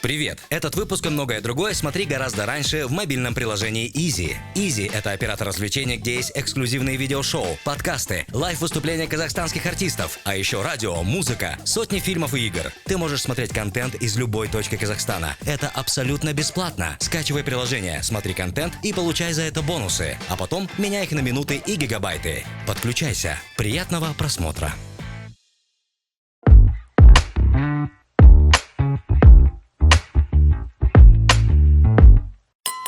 Привет! Этот выпуск и многое другое смотри гораздо раньше в мобильном приложении Easy. Easy — это оператор развлечений, где есть эксклюзивные видеошоу, подкасты, лайв-выступления казахстанских артистов, а еще радио, музыка, сотни фильмов и игр. Ты можешь смотреть контент из любой точки Казахстана. Это абсолютно бесплатно. Скачивай приложение, смотри контент и получай за это бонусы. А потом меняй их на минуты и гигабайты. Подключайся. Приятного просмотра.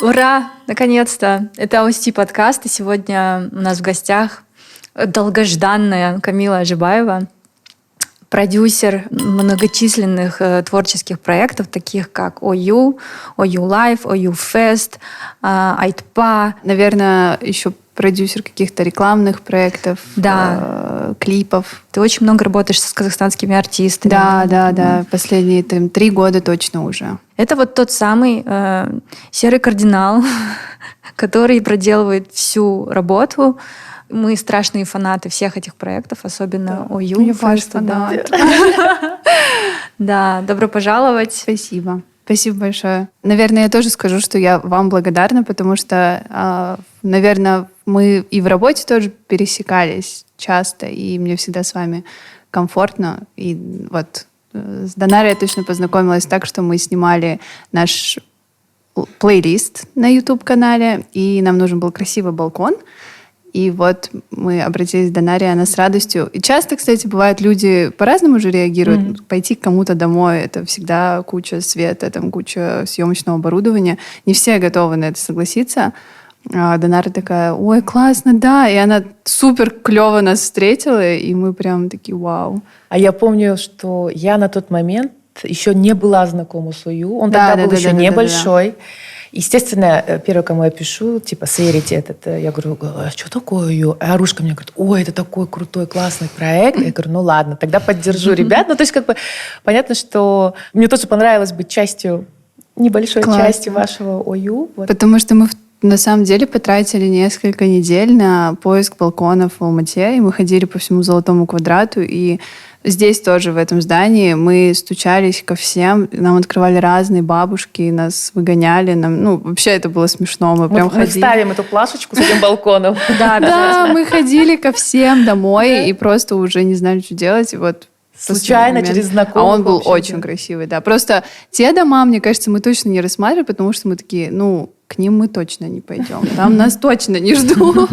Ура! Наконец-то! Это OST подкаст, и сегодня у нас в гостях долгожданная Камила Ажибаева, продюсер многочисленных творческих проектов, таких как OU, OU Live, OU Fest, Айтпа. Наверное, еще продюсер каких-то рекламных проектов, клипов. Ты очень много работаешь с казахстанскими артистами. Да. Последние 3 года точно уже. Это вот тот самый серый кардинал, который проделывает всю работу. Мы страшные фанаты всех этих проектов, особенно OU Fest. Да, добро пожаловать. Спасибо. Спасибо большое. Наверное, я тоже скажу, что я вам благодарна, потому что, наверное, мы и в работе тоже пересекались часто, и мне всегда с вами комфортно. И вот с Данарой я точно познакомилась так, что мы снимали наш плейлист на YouTube-канале, и нам нужен был красивый балкон. И вот мы обратились к Данаре, она с радостью. И часто, кстати, бывает, люди по-разному же реагируют. Пойти к кому-то домой — это всегда куча света, там куча съемочного оборудования. Не все готовы на это согласиться. А Данара такая: ой, классно, да. И она супер клево нас встретила, и мы прям такие: вау. А я помню, что я на тот момент еще не была знакома с OU. Он тогда был еще небольшой. Да. Естественно, первое, кому я пишу, сверите этот. Я говорю: а что такое OU? А Арушка мне говорит: ой, это такой крутой, классный проект. Я говорю: ну ладно, тогда поддержу ребят. Ну, то есть, понятно, что мне тоже понравилось быть частью, небольшой частью вашего OU. Вот. Потому что мы на самом деле потратили несколько недель на поиск балконов в Алмате, и мы ходили по всему Золотому квадрату, и здесь тоже, в этом здании, мы стучались ко всем, нам открывали разные бабушки, нас выгоняли, вообще это было смешно. Мы вставим эту плашечку с этим балконом. Да, мы ходили ко всем домой и просто уже не знали, что делать, и вот случайно, через знакомых. А он был очень красивый, да. Просто те дома, мне кажется, мы точно не рассматривали, потому что мы такие: к ним мы точно не пойдем. Там нас точно не ждут.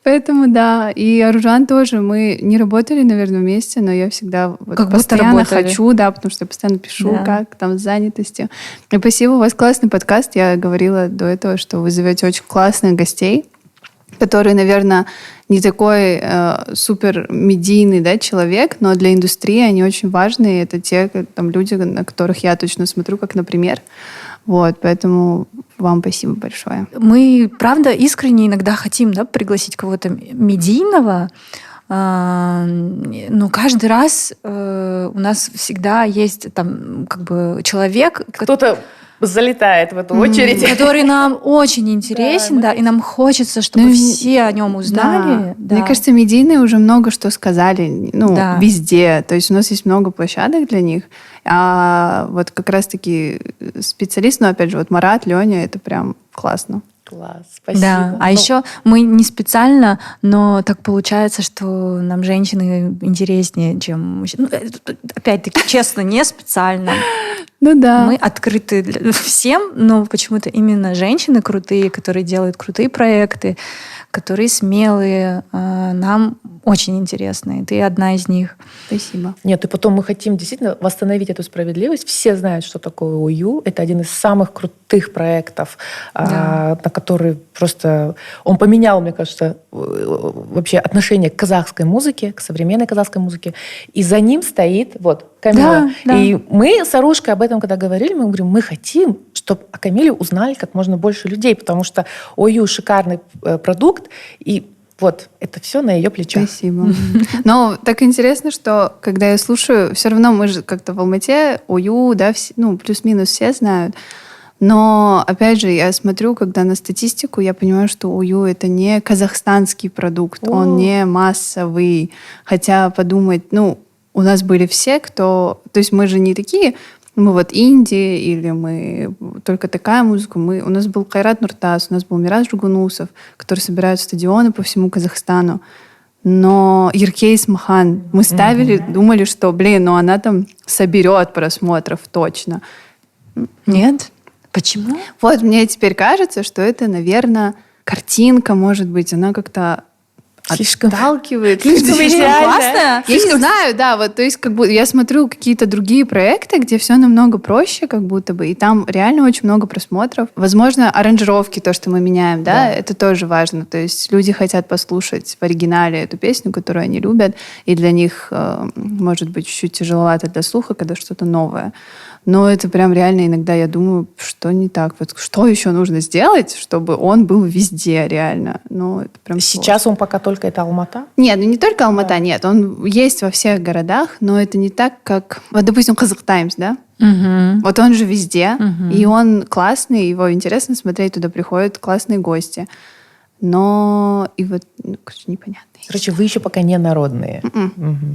Поэтому да. И Аружан тоже. Мы не работали, наверное, вместе, но я всегда постоянно хочу, да, потому что я постоянно пишу, как там с занятостью. И спасибо, у вас классный подкаст. Я говорила до этого, что вы зовете очень классных гостей, который, наверное, не такой супер медийный, человек, но для индустрии они очень важные. Это те люди, на которых я точно смотрю, как, например. Вот, поэтому вам спасибо большое. Мы, правда, искренне иногда хотим, пригласить кого-то медийного, но каждый раз у нас всегда есть человек... Кто-то залетает в эту очередь. Который нам очень интересен, и нам хочется, чтобы все о нем узнали. Да. Мне кажется, медийные уже много что сказали, везде. То есть у нас есть много площадок для них. А вот как раз-таки специалист, опять же, Марат, Леня, это прям классно. Класс, спасибо. Да, а еще мы не специально, но так получается, что нам женщины интереснее, чем мужчины. Опять-таки, честно, не специально. Мы открыты всем, но почему-то именно женщины крутые, которые делают крутые проекты, которые смелые, нам очень интересны. Ты одна из них. Спасибо. Нет, и потом мы хотим действительно восстановить эту справедливость. Все знают, что такое OU. Это один из самых крутых проектов, на который просто... Он поменял, мне кажется, вообще отношение к казахской музыке, к современной казахской музыке. И за ним стоит Камила. Да. И мы с Арушкой об этом, когда говорили, мы говорим: мы хотим, чтобы о Камиле узнали как можно больше людей, потому что OU шикарный продукт, и это все на ее плечах. Спасибо. Но так интересно, что когда я слушаю, все равно мы же как-то в Алмате OU, плюс-минус все знают. Но, опять же, я смотрю, когда на статистику, я понимаю, что OU — это не казахстанский продукт, он не массовый. Хотя подумать, у нас были все, кто... То есть мы же не такие мы вот инди, или мы только такая музыка. У нас был Кайрат Нуртас, у нас был Мирас Жугунусов, которые собирают стадионы по всему Казахстану. Но Ерке Исмахан мы ставили, думали, что, она там соберет просмотров точно. Нет? Почему? Вот мне теперь кажется, что это, наверное, картинка, может быть, она как-то отталкивает. Слишком классно. Я не знаю, да, вот, то есть как будто я смотрю какие-то другие проекты, где все намного проще, как будто бы, и там реально очень много просмотров. Возможно, аранжировки, то, что мы меняем, да, это тоже важно. То есть люди хотят послушать в оригинале эту песню, которую они любят, и для них, может быть, чуть-чуть тяжеловато для слуха, когда что-то новое. Но это прям реально иногда я думаю, что не так. Вот что еще нужно сделать, чтобы он был везде реально? Это прям сейчас сложно. Он пока только это Алмата? Нет, не только Алмата, нет. Он есть во всех городах, но это не так, как... Вот, допустим, Казах Таймс, да? Вот он же везде, и он классный, его интересно смотреть, туда приходят классные гости. Но и вот, непонятно. Короче, вы еще пока не народные.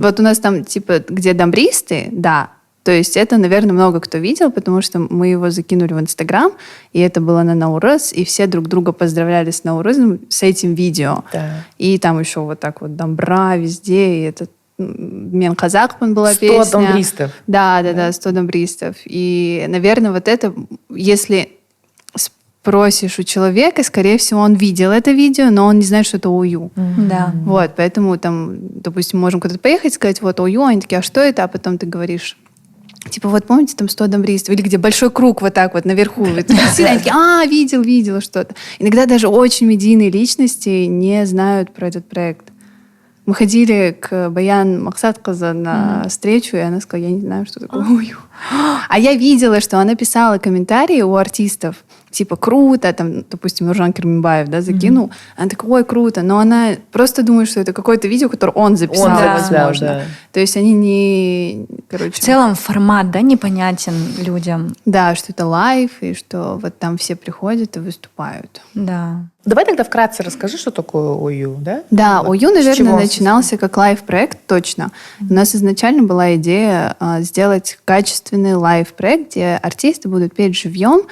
Вот у нас там, где дамбристы, да. То есть это, наверное, много кто видел, потому что мы его закинули в Инстаграм, и это было на Наурыз, и все друг друга поздравляли с Наурызом с этим видео. Да. И там еще вот так вот дамбра везде, и это «Мен Казахпан» была 100 песня. 100 дамбристов. Да, 100 дамбристов. И, наверное, вот это, если спросишь у человека, скорее всего, он видел это видео, но он не знает, что это ОЮ. Да. Вот, поэтому там, допустим, можем куда-то поехать, сказать, вот ОЮ, они такие, а что это? А потом ты говоришь... вот помните, там 100 дамбристов? Или где большой круг вот так вот наверху. Они такие, видел что-то. Иногда даже очень медийные личности не знают про этот проект. Мы ходили к Баян Максатказа на встречу, и она сказала, я не знаю, что такое ОЮ. А я видела, что она писала комментарии у артистов, круто, там, допустим, Нуржан Керминбаев, да, закинул. Она такая, ой, круто. Но она просто думает, что это какое-то видео, которое он записал, возможно. Да. То есть они не... В целом формат, да, непонятен людям. Да, что это лайв, и что вот там все приходят и выступают. Да. Давай тогда вкратце расскажи, что такое ОЮ, да? Да, ОЮ, наверное, начинался как лайв-проект, точно. У нас изначально была идея сделать качественный лайв-проект, где артисты будут петь живьем,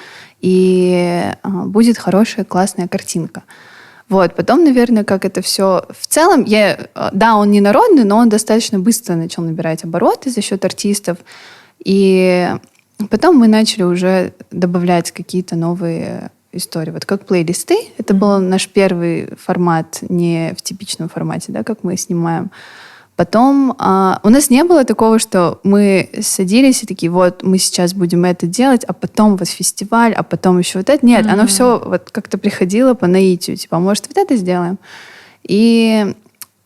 и будет хорошая, классная картинка. Вот, потом, наверное, как это все... В целом, он не народный, но он достаточно быстро начал набирать обороты за счет артистов. И потом мы начали уже добавлять какие-то новые истории. Вот как плейлисты. Это был наш первый формат, не в типичном формате, да, как мы снимаем. Потом у нас не было такого, что мы садились и такие, вот мы сейчас будем это делать, а потом вот фестиваль, а потом еще вот это. Нет, оно все вот как-то приходило по наитию. Может, вот это сделаем? И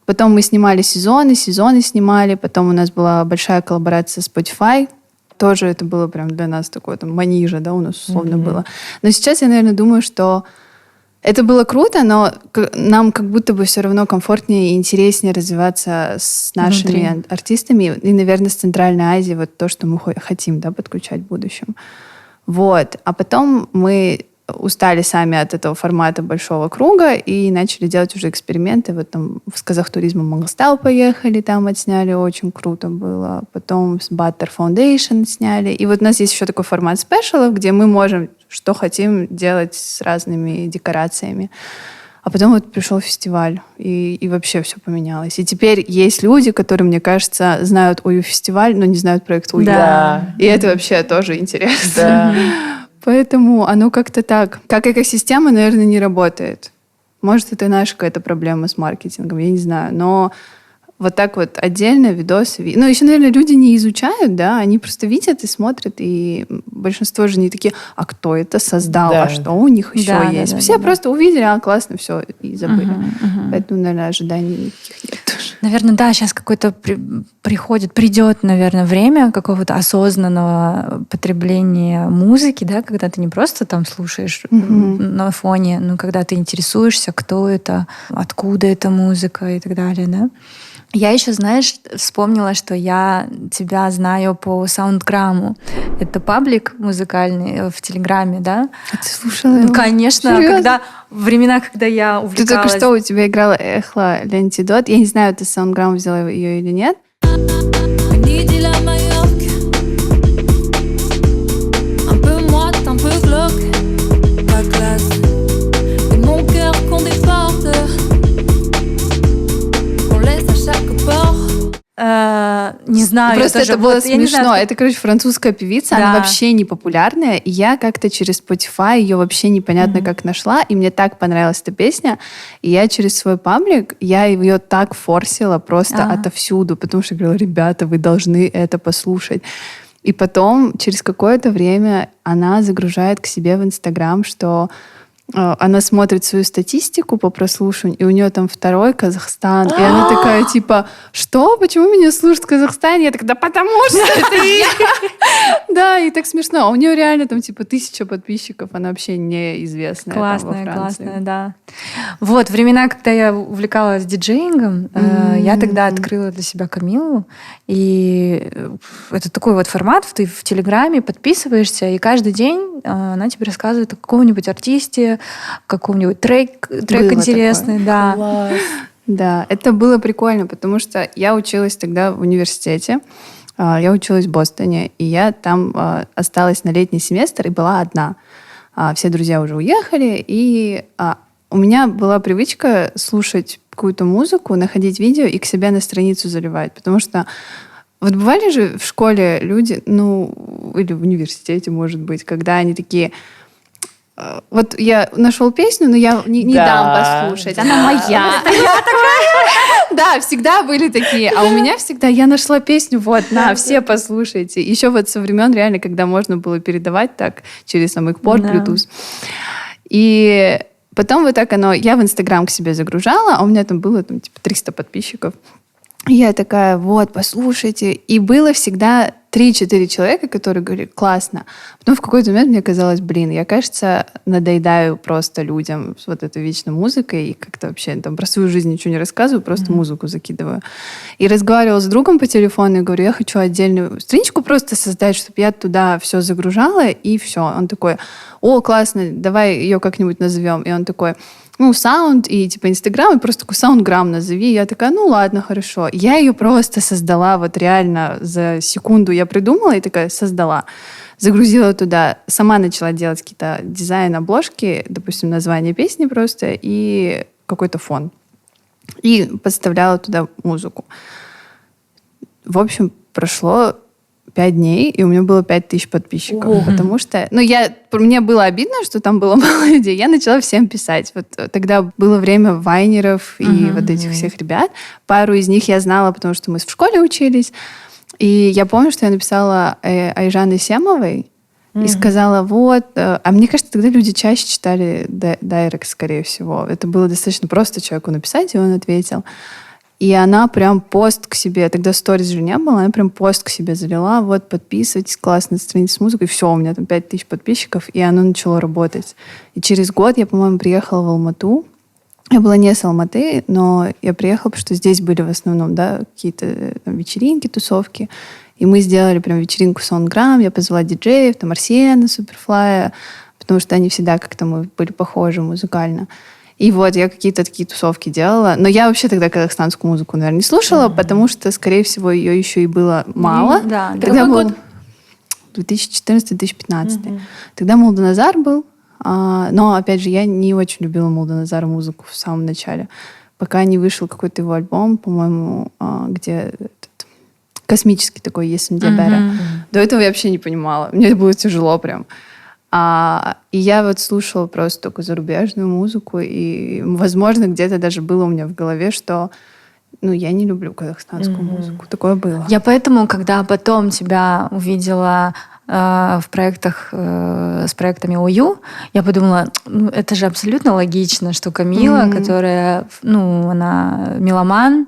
потом мы снимали сезоны снимали. Потом у нас была большая коллаборация с Spotify. Тоже это было прям для нас такое там манижа, да, у нас условно было. Но сейчас я, наверное, думаю, что это было круто, но нам как будто бы все равно комфортнее и интереснее развиваться с нашими артистами и, наверное, с Центральной Азией, вот то, что мы хотим, да, подключать в будущем. Вот. А потом мы устали сами от этого формата большого круга и начали делать уже эксперименты. Вот там с Казахтуризмом в Мангостау поехали, там отсняли, очень круто было. Потом с Butter Foundation сняли. И вот у нас есть еще такой формат спешалов, где мы можем, что хотим, делать с разными декорациями. А потом вот пришел фестиваль, и вообще все поменялось. И теперь есть люди, которые, мне кажется, знают ОЮ-фестиваль, но не знают проект ОЮ. Да. И это вообще тоже интересно. Да. Поэтому оно как-то так. Как экосистема, наверное, не работает. Может, это наша какая-то проблема с маркетингом, я не знаю. Но вот так вот отдельно видосы... Ну, еще, наверное, люди не изучают, да, они просто видят и смотрят, и большинство же не такие, а кто это создал, а что у них еще есть. Все просто увидели, классно, все, и забыли. Поэтому, наверное, ожиданий никаких нет тоже. Наверное, да, сейчас какое-то придет, наверное, время какого-то осознанного потребления музыки, да, когда ты не просто там слушаешь на фоне, но когда ты интересуешься, кто это, откуда эта музыка и так далее, да. Я еще, знаешь, вспомнила, что я тебя знаю по Саундграмму. Это паблик музыкальный в Телеграме, да? А ты слушала его? Конечно. Серьезно? В времена, когда я увлекалась... Ты только что у тебя играла Эхла Лентидот. Я не знаю, ты с Саундграмма взяла ее или нет. Не знаю. Просто это было смешно. Это, короче, французская певица, она вообще не популярная. И я как-то через Spotify ее вообще непонятно как нашла, и мне так понравилась эта песня. И я через свой паблик, я ее так форсила просто отовсюду, потому что говорила, ребята, вы должны это послушать. И потом, через какое-то время, она загружает к себе в Инстаграм, что она смотрит свою статистику по прослушиванию, и у нее там 2-й Казахстан. И она такая, типа, что? Почему меня слушают в Казахстане? Я такая, да потому что это я. Да, и так смешно. А у нее реально там, типа, 1000 подписчиков. Она вообще неизвестная там во Франции. Классная, да. Вот, времена, когда я увлекалась диджеингом, я тогда открыла для себя Камилу. И это такой вот формат. Ты в Телеграме подписываешься, и каждый день она тебе рассказывает о каком-нибудь артисте, каком-нибудь трек интересный. Да. Класс. Да, это было прикольно, потому что я училась тогда в университете. Я училась в Бостоне, и я там осталась на летний семестр и была одна. Все друзья уже уехали, и у меня была привычка слушать какую-то музыку, находить видео и к себе на страницу заливать, потому что вот бывали же в школе люди, или в университете, может быть, когда они такие... Вот я нашел песню, но я не дам послушать. Она моя. Да, всегда были такие. А у меня всегда я нашла песню, вот, на, все послушайте. Еще вот со времен реально, когда можно было передавать так через экпорт, Bluetooth. И потом вот так я в Инстаграм к себе загружала, а у меня там было типа 300 подписчиков. И я такая, вот, послушайте. И было всегда 3-4 человека, которые говорили, классно. Потом в какой-то момент мне казалось, я, кажется, надоедаю просто людям с вот этой вечной музыкой и как-то вообще там про свою жизнь ничего не рассказываю, просто музыку закидываю. И разговаривала с другом по телефону и говорю, я хочу отдельную страничку просто создать, чтобы я туда все загружала, и все. Он такой, о, классно, давай ее как-нибудь назовем. И он такой... саунд и типа Инстаграм, и просто такой саундграм назови. Я такая, ладно, хорошо. Я ее просто создала, вот реально за секунду я придумала и такая создала. Загрузила туда, сама начала делать какие-то дизайн обложки, допустим, название песни просто и какой-то фон. И подставляла туда музыку. В общем, прошло 5 дней, и у меня было 5000 подписчиков. Потому что... мне было обидно, что там было мало людей. Я начала всем писать. Вот тогда было время вайнеров и вот этих всех ребят. Пару из них я знала, потому что мы в школе учились. И я помню, что я написала Айжане Семовой и сказала, вот... А мне кажется, тогда люди чаще читали дайрект, скорее всего. Это было достаточно просто человеку написать, и он ответил. И она прям пост к себе, тогда сторис же не было, она прям пост к себе залила, вот, подписывайтесь, классная страница с музыкой, все, у меня там 5000 подписчиков, и оно начало работать. И через год я, по-моему, приехала в Алмату. Я была не с Алматы, но я приехала, потому что здесь были в основном, какие-то там вечеринки, тусовки. И мы сделали прям вечеринку Soundgram, я позвала диджеев, там Арсена, Суперфлая, потому что они всегда как-то мы были похожи музыкально. И вот я какие-то такие тусовки делала. Но я вообще тогда казахстанскую музыку, наверное, не слушала, потому что, скорее всего, ее еще и было мало. Да. Тогда был год? 2014-2015. Тогда Молданазар был. Но, опять же, я не очень любила Молданазара музыку в самом начале. Пока не вышел какой-то его альбом, по-моему, где космический такой «Есім де бәрі». До этого я вообще не понимала. Мне было тяжело прям. И я вот слушала просто только зарубежную музыку, и, возможно, где-то даже было у меня в голове, что я не люблю казахстанскую музыку. Такое было. Я поэтому, когда потом тебя увидела в проектах с проектами ОЮ, я подумала, это же абсолютно логично, что Камила, которая, она меломан,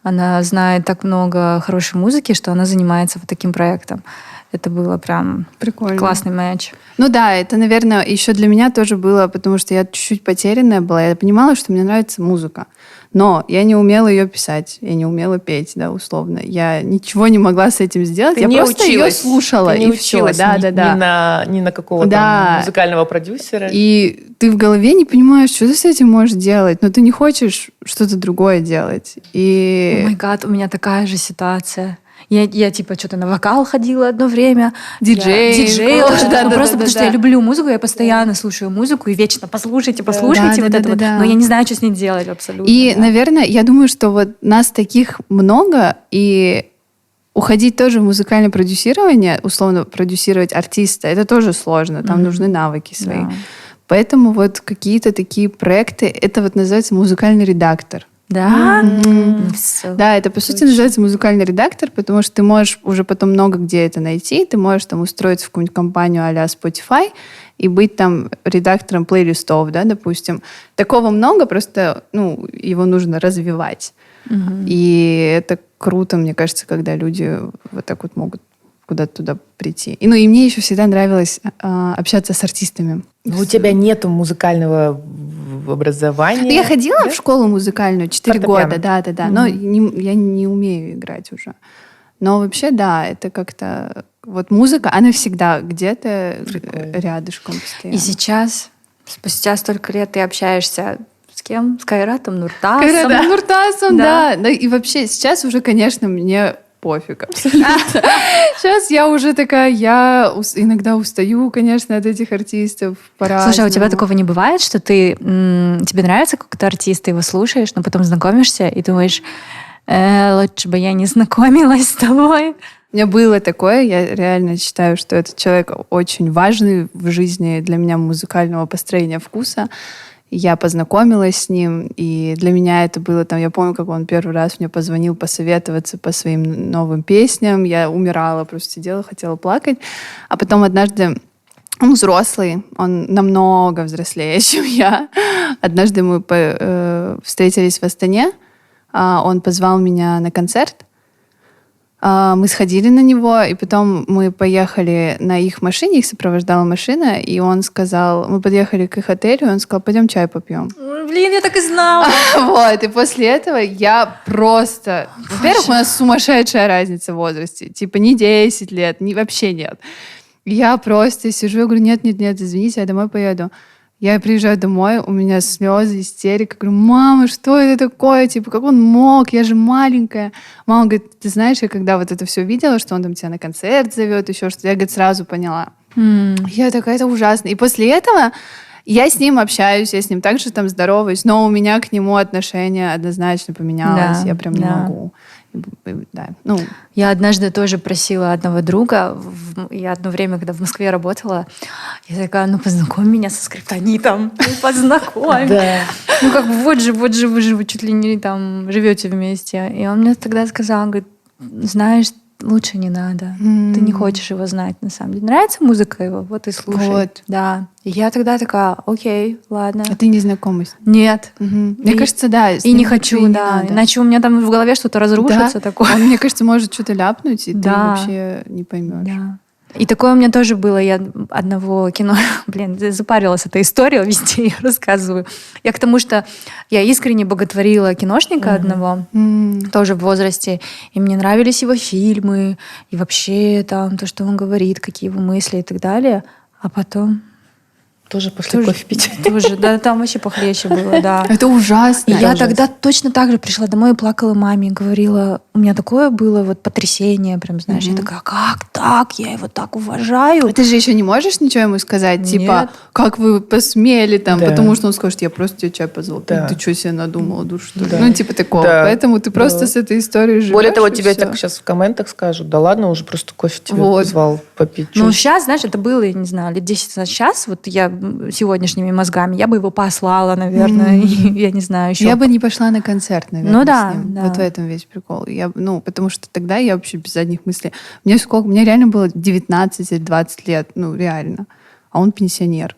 она знает так много хорошей музыки, что она занимается вот таким проектом. Это было прям прикольно. Классный матч. Это, наверное, еще для меня тоже было, потому что я чуть-чуть потерянная была. Я понимала, что мне нравится музыка. Но я не умела ее писать, я не умела петь, условно. Я ничего не могла с этим сделать. Я просто ее слушала. Ты не училась ни на какого музыкального продюсера. И ты в голове не понимаешь, что ты с этим можешь делать, но ты не хочешь что-то другое делать. И... О май гад, у меня такая же ситуация. Я типа что-то на вокал ходила одно время. Диджей. Просто потому что я люблю музыку, я постоянно слушаю музыку и вечно послушайте вот это вот. Но я не знаю, что с ней делать абсолютно. И, наверное, я думаю, что вот нас таких много, и уходить тоже в музыкальное продюсирование, условно продюсировать артиста, это тоже сложно, там нужны навыки свои. Да. Поэтому вот какие-то такие проекты, это вот называется музыкальный редактор. Да? Да, это по сути называется музыкальный редактор, потому что ты можешь уже потом много где это найти, ты можешь там устроиться в какую-нибудь компанию а-ля Spotify и быть там редактором плейлистов, да, допустим. Такого много, просто его нужно развивать. И это круто, мне кажется, когда люди вот так вот могут куда-то туда прийти. И мне еще всегда нравилось общаться с артистами. Но у тебя нету музыкального образования? Я ходила в школу музыкальную 4 года, да. Но я не умею играть уже. Но вообще, да, это как-то... Вот музыка, она всегда где-то рядышком постоянно. И сейчас, спустя столько лет, ты общаешься с кем? С Кайратом Нуртасом? Кайратом Нуртасом, да. И вообще сейчас уже, конечно, мне пофиг абсолютно. Сейчас я уже такая, я иногда устаю, конечно, от этих артистов. Слушай, а у тебя такого не бывает, что тебе нравится какой-то артист, ты его слушаешь, но потом знакомишься и думаешь, лучше бы я не знакомилась с тобой? У меня было такое, я реально считаю, что этот человек очень важный в жизни для меня музыкального построения вкуса. Я познакомилась с ним, и для меня это было там, я помню, как он первый раз мне позвонил посоветоваться по своим новым песням. Я умирала, просто сидела, хотела плакать. А потом однажды, он взрослый, он намного взрослее, чем я. Однажды мы встретились в Астане, он позвал меня на концерт. Мы сходили на него, и потом мы поехали на их машине, их сопровождала машина, и он сказал, мы подъехали к их отелю, и он сказал, пойдем чай попьем. Блин, я так и знала. Вот, и после этого я просто... Во-первых, у нас сумасшедшая разница в возрасте, типа не 10 лет, вообще нет. Я просто сижу, я говорю, нет, извините, я домой поеду. Я приезжаю домой, у меня слезы, истерика. Говорю, мама, что это такое? Типа, как он мог? Я же маленькая. Мама говорит, ты знаешь, я когда вот это все видела, что он там тебя на концерт зовет, еще что-то, я, говорит, сразу поняла. Я такая, это ужасно. И после этого я с ним общаюсь, я с ним также там здороваюсь, но у меня к нему отношение однозначно поменялось. Да, я прям не могу. Да, Я однажды тоже просила одного друга, я одно время, когда в Москве работала, я такая, познакомь меня со скриптонитом, познакомь. Как бы вот же вы чуть ли не там живете вместе. И он мне тогда сказал, говорит, знаешь, лучше не надо. Ты не хочешь его знать, на самом деле. Нравится музыка его? Вот и слушай. Вот. Да. И я тогда такая, окей, ладно. А ты не знакома с ним? Нет. Мне кажется, да. И не хочу, да. Иначе у меня там в голове что-то разрушится такое. Он, мне кажется, может что-то ляпнуть, и ты вообще не поймешь. Да. И такое у меня тоже было. Я одного кино... запарилась эта история, везде ее рассказываю. Я к тому, что я искренне боготворила киношника одного, тоже в возрасте. И мне нравились его фильмы, и вообще там то, что он говорит, какие его мысли и так далее. А потом... Тоже пошли кофе пить. Тоже, да, там вообще похлеще было, да. Это ужасно. И я тогда точно так же пришла домой и плакала маме, говорила, у меня такое было вот потрясение, прям, знаешь, я такая, как так? Я его так уважаю. А ты же еще не можешь ничего ему сказать? Нет. Типа, как вы посмели там, потому что он скажет, я просто тебе чай позвал. Да. Ты что себе надумала, душу, что ли? Да. Типа такого. Да. Поэтому ты просто с этой историей живешь. Более того, тебе так сейчас в комментах скажут, да ладно, уже просто кофе тебе позвал попить. Сейчас, знаешь, это было, я не знаю, лет 10 назад. Сейчас вот я сегодняшними мозгами, я бы его послала, наверное, я не знаю еще. Я бы не пошла на концерт, наверное, с ним. Да. Вот в этом весь прикол. Потому что тогда я вообще без задних мыслей. Мне реально было 19 или 20 лет, реально. А он пенсионер.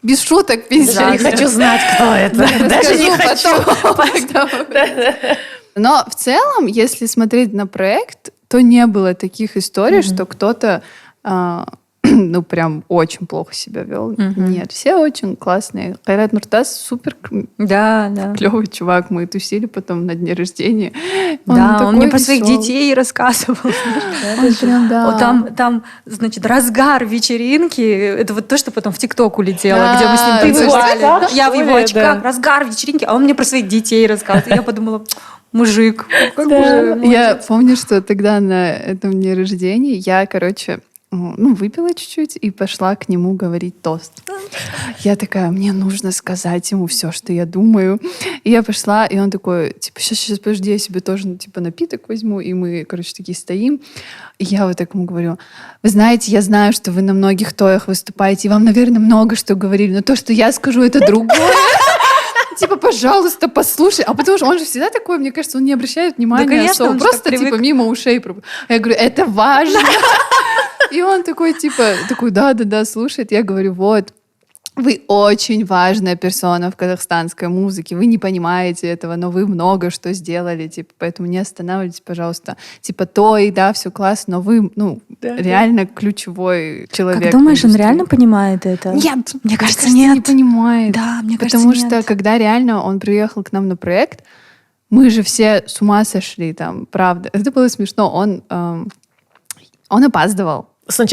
Без шуток пенсионер. Даже не хочу знать, кто это. Даже не хочу. Но в целом, если смотреть на проект, то не было таких историй, что кто-то прям очень плохо себя вел. Нет, все очень классные. Кайрат Нуртас супер клевый чувак. Мы тусили потом на дне рождения. Он мне про своих детей рассказывал. Там, значит, разгар вечеринки. Это вот то, что потом в ТикТок улетело, где мы с ним танцевали. Я в его очках. Разгар вечеринки, а он мне про своих детей рассказывал. Я подумала, мужик. Я помню, что тогда на этом дне рождения я, выпила чуть-чуть и пошла к нему говорить тост. Я такая, мне нужно сказать ему все, что я думаю. И я пошла, и он такой, типа, сейчас, подожди, я себе тоже, типа, напиток возьму. И мы, короче, такие стоим. И я вот так ему говорю, вы знаете, я знаю, что вы на многих тоях выступаете, и вам, наверное, много что говорили, но то, что я скажу, это другое. Типа, пожалуйста, послушай. А потому что он же всегда такой, мне кажется, он не обращает внимания. Да, конечно, он просто, типа, мимо ушей. Я говорю, это важно. И он такой, типа, да, слушает. Я говорю, вот, вы очень важная персона в казахстанской музыке, вы не понимаете этого, но вы много что сделали, типа, поэтому не останавливайтесь, пожалуйста. Типа, да, все классно, но вы, реально ключевой человек. Как думаешь, он реально понимает это? Нет, мне кажется, нет. Не понимает. Да, мне кажется, потому что, когда реально он приехал к нам на проект, мы же все с ума сошли там, правда. Это было смешно. Он опаздывал.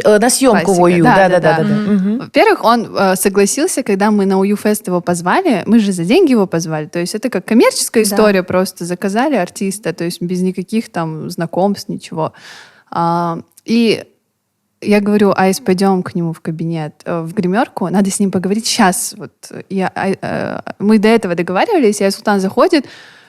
На съемку в ОЮ. Да. Угу. Во-первых, он согласился, когда мы на ОЮ Фест его позвали, мы же за деньги его позвали, то есть это как коммерческая история, просто заказали артиста, то есть без никаких там знакомств, ничего. И я говорю, Айс, пойдем к нему в кабинет, в гримерку, надо с ним поговорить сейчас. Вот мы до этого договаривались, Айсултан заходит,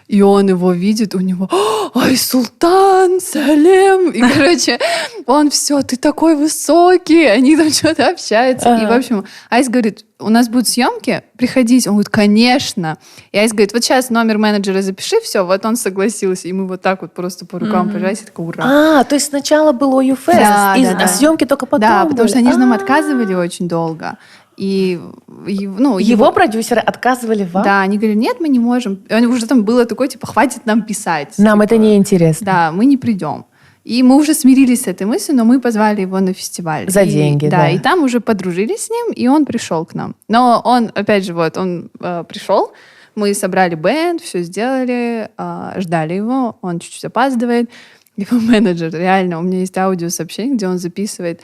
и он его видит, у него Айсултан, Салем. И, короче, он все, ты такой высокий. Они там что-то общаются. И, в общем, Айс говорит, у нас будут съемки, приходите. Он говорит, конечно. И Айс говорит, вот сейчас номер менеджера запиши, все, вот он согласился. И мы вот так вот просто по рукам пожались, и такой, ура. То есть сначала был ОЮ Фест, а съемки только потом Да, потому что они же нам отказывали очень долго. И его продюсеры отказывали вам? Да, они говорили, нет, мы не можем. И уже там было такое, типа, хватит нам писать. Нам это не интересно. Да, мы не придем. И мы уже смирились с этой мыслью, но мы позвали его на фестиваль. За деньги, да. И там уже подружились с ним, и он пришел к нам. Но он, опять же, он пришел, мы собрали бэнд, все сделали, ждали его, он чуть-чуть опаздывает. Его менеджер, реально, у меня есть аудиосообщение, где он записывает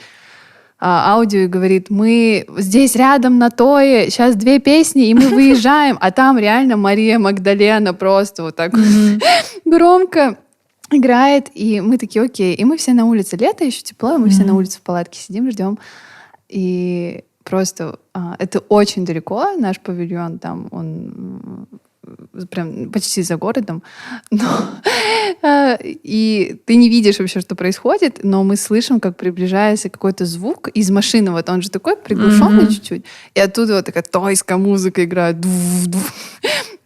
аудио и говорит, мы здесь рядом на Тое, сейчас 2 песни, и мы выезжаем. А там реально Мария Магдалена просто вот так громко играет. И мы такие, окей. И мы все на улице, лето еще тепло, и мы все на улице в палатке сидим, ждем. И просто это очень далеко, наш павильон, там он прям почти за городом. И ты не видишь вообще, что происходит, но мы слышим, как приближается какой-то звук из машины. Вот он же такой приглушенный чуть-чуть. И оттуда вот такая тойская музыка играет.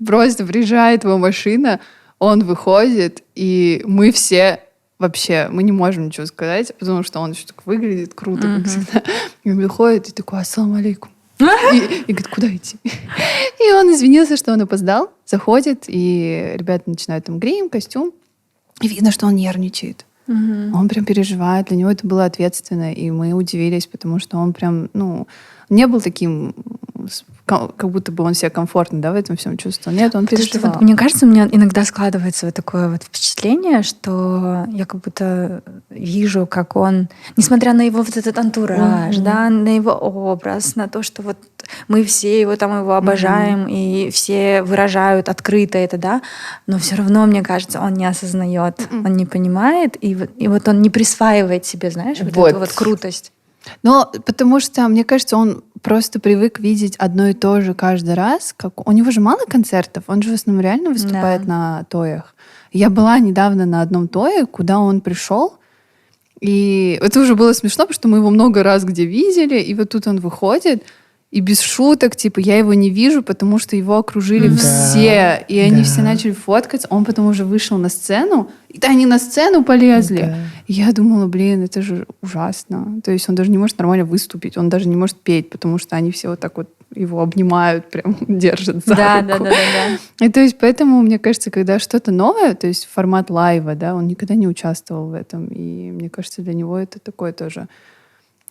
Просто приезжает его машина, он выходит, и мы все вообще, мы не можем ничего сказать, потому что он еще так выглядит круто, как всегда. И он выходит и такой, ассаламу алейкум. И говорит, куда идти? И он извинился, что он опоздал, заходит, и ребята начинают там грим, костюм. И видно, что он нервничает. Он прям переживает, для него это было ответственно, и мы удивились, потому что он прям, не был таким, как будто бы он себя комфортно, в этом всем чувствовал. Нет, он переживал. Вот, мне кажется, у меня иногда складывается вот такое вот впечатление, что я как будто вижу, как он, несмотря на его вот этот антураж, на его образ, на то, что вот мы все его обожаем, и все выражают открыто это, да, но все равно, мне кажется, он не осознает, он не понимает, и вот он не присваивает себе, знаешь, вот эту вот крутость. Но потому что, мне кажется, он просто привык видеть одно и то же каждый раз. У него же мало концертов, он же в основном реально выступает на тоях. Я была недавно на одном тое, куда он пришел, и это уже было смешно, потому что мы его много раз где видели, и вот тут он выходит, и без шуток, типа, я его не вижу, потому что его окружили все, и они все начали фоткаться. Он потом уже вышел на сцену, и они на сцену полезли. И я думала, это же ужасно. То есть он даже не может нормально выступить, он даже не может петь, потому что они все вот так вот его обнимают, прям держат за руку. Да. И то есть поэтому, мне кажется, когда что-то новое, то есть формат лайва, он никогда не участвовал в этом. И мне кажется, для него это такое тоже...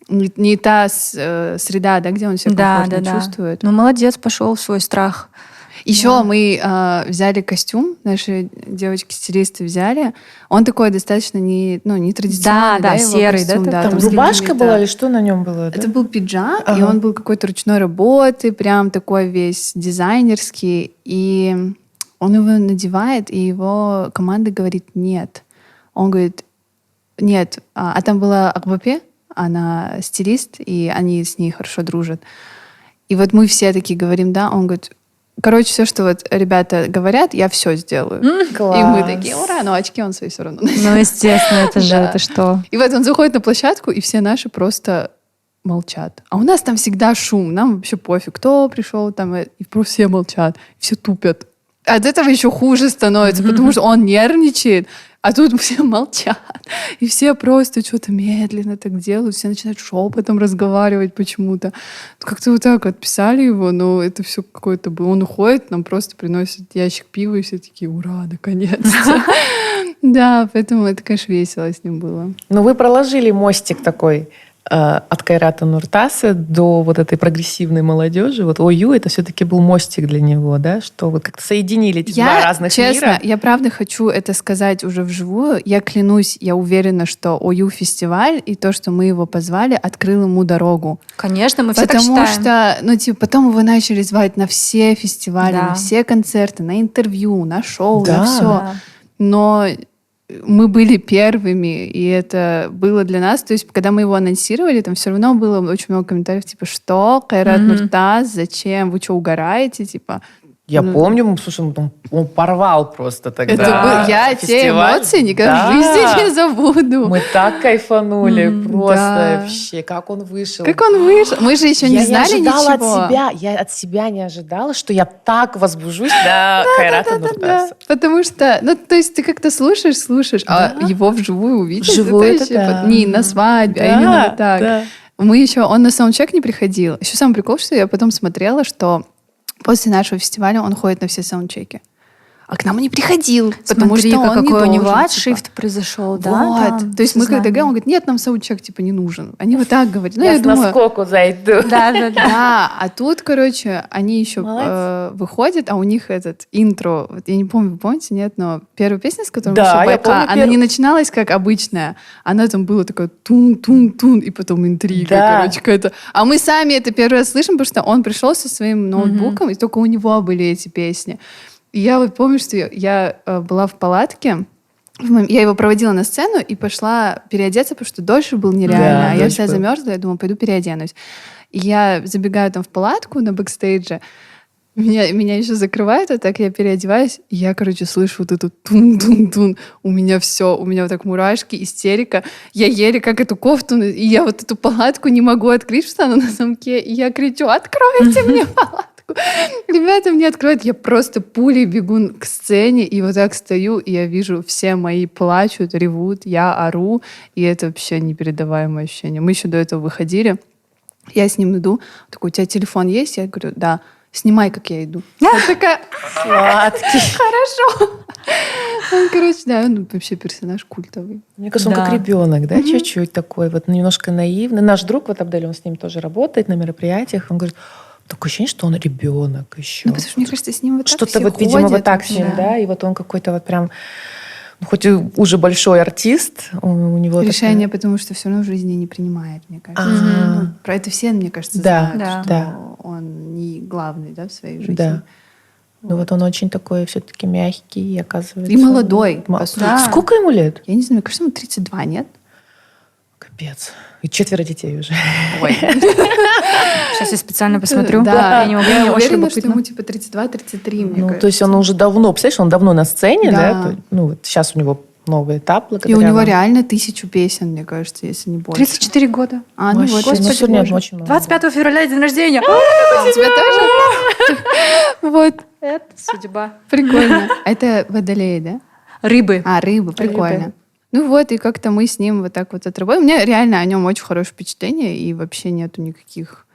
Не та среда, где он себя комфортно чувствует. Ну, молодец, пошел в свой страх. Еще мы взяли костюм, наши девочки-стилисты взяли. Он такой достаточно не традиционный. Да, серый. Костюм, там рубашка была или что на нем было? Это был пиджак, и он был какой-то ручной работы, прям такой весь дизайнерский. И он его надевает, и его команда говорит «нет». Он говорит «нет». А там была Акбапе, она стилист, и они с ней хорошо дружат. И вот мы все такие говорим, да, он говорит, короче, все, что вот ребята говорят, я все сделаю. Класс. И мы такие, ура, но очки он свои все равно носит. Ну, естественно, это же, Да. это что? И вот он заходит на площадку, и все наши просто молчат. А у нас там всегда шум, нам вообще пофиг, кто пришел там, и просто все молчат, все тупят. От этого еще хуже становится, потому что он нервничает, а тут все молчат. И все просто что-то медленно так делают, все начинают шепотом разговаривать почему-то. Как-то вот так отписали его, но это все какое-то было. Он уходит, нам просто приносит ящик пива, и все такие, ура, наконец-то. Да, поэтому это, конечно, весело с ним было. Ну, вы проложили мостик такой от Кайрата Нуртаса до вот этой прогрессивной молодежи. Вот ОЮ это все-таки был мостик для него, да? Что вы как-то соединили эти два разных честно, мира. я правда хочу это сказать уже вживую. Я клянусь, я уверена, что ОЮ фестиваль и то, что мы его позвали, открыл ему дорогу. Конечно, мы все так Потому считаем. что, потом его начали звать на все фестивали, Да. на все концерты, на интервью, на шоу, Да. на все. Да. Но мы были первыми, и это было для нас. То есть, когда мы его анонсировали, там все равно было очень много комментариев, типа, что, Кайрат Нуртас, зачем, вы что, угораете, типа... Я помню, слушай, он порвал просто тогда. Это я те фестиваль. эмоции никогда Да. в жизни не забуду. Мы так кайфанули, просто да. вообще, как он вышел. Как он вышел? Мы же еще не знали ожидала ничего. я от себя не ожидала, что я так возбужусь до Кайрата Да, Нуртаса. потому что, то есть ты как-то слушаешь, а его вживую увидеть. Вживую это это вообще да. не на свадьбе, а именно вот так. Да. Он на саундчек не приходил. Еще самый прикол, что я потом смотрела, что после нашего фестиваля он ходит на все саундчеки. А к нам он не приходил, потому Смотри, что он не какой у него должен, отшифт произошел, да? Вот. там, То есть мы когда сознание. говорим, он говорит, нет, нам саундчек типа не нужен. Они вот так говорят. Ну, Я я с думаю, наскоку зайду. Да, да, да. да, а тут, короче, они еще Молодец. выходят, а у них этот интро, вот я не помню, вы помните, нет, но первая песня, с которой Да, вышел я Байка, помню она первую. не начиналась как обычная, она там была такая тун-тун-тун, и потом интрига, Да. короче, какая-то. А мы сами это первый раз слышим, потому что он пришел со своим ноутбуком, и только у него были эти песни. И я вот помню, что я была в палатке, я его проводила на сцену и пошла переодеться, потому что дождь был нереально. Да, а я дождь вся был. замерзла, я думаю, пойду переоденусь. И я забегаю там в палатку на бэкстейдже, меня еще закрывают, а так я переодеваюсь, и я, короче, слышу вот эту тун-тун-тун. У меня вот так мурашки, истерика. Я еле как эту кофту, и я вот эту палатку не могу открыть, что она на замке, и я кричу, откройте мне палатку. Ребята мне открывают, я просто пулей бегу к сцене, и вот так стою, и я вижу, все мои плачут, ревут, я ору, и это вообще непередаваемое ощущение. Мы еще до этого выходили, я с ним иду, он такой, у тебя телефон есть? Я говорю, да. Снимай, как я иду. Я такая, Сладкий. хорошо. Он, короче, да, он вообще персонаж культовый. Мне кажется, он Да. как ребенок, да, чуть-чуть такой, вот немножко наивный. Наш друг, вот Абдель, он с ним тоже работает на мероприятиях, он говорит, такое ощущение, что он ребенок еще. Ну, потому что, мне кажется, с ним вот так Что-то все вот, видимо, ходят. вот так с ним, да, и вот он какой-то вот прям, ну, хоть и уже большой артист, у него Решение, потому что все равно в жизни не принимает, мне кажется. Ага. Ну, про это все, мне кажется, Да, знают, да. что он не главный, да, в своей жизни. Да. Ну вот он очень такой все-таки мягкий, оказывается. И молодой, Ма- по сути. Да. Сколько ему лет? Я не знаю, мне кажется, ему 32, нет? Капец. И 4 детей уже. Ой. Сейчас я специально посмотрю. Да, Я не могу, я мне очень уверена, что любопытно. ему типа 32-33, мне Ну, кажется. то есть он уже давно, представляешь, он давно на сцене, Да. да? Ну, вот сейчас у него новый этап. И у благодаря него вам. реально 1000 песен, мне кажется, если не больше. 34 года. А, ну Вообще, вот, ну, господи сегодня боже. очень много. 25 февраля день рождения. А у тебя тоже? Вот, Это судьба. прикольно. Это водолей, да? Рыбы. А, рыба, прикольно. Ну вот, и как-то мы с ним вот так вот отрабатываем. У меня реально о нем очень хорошее впечатление, и вообще нету никаких...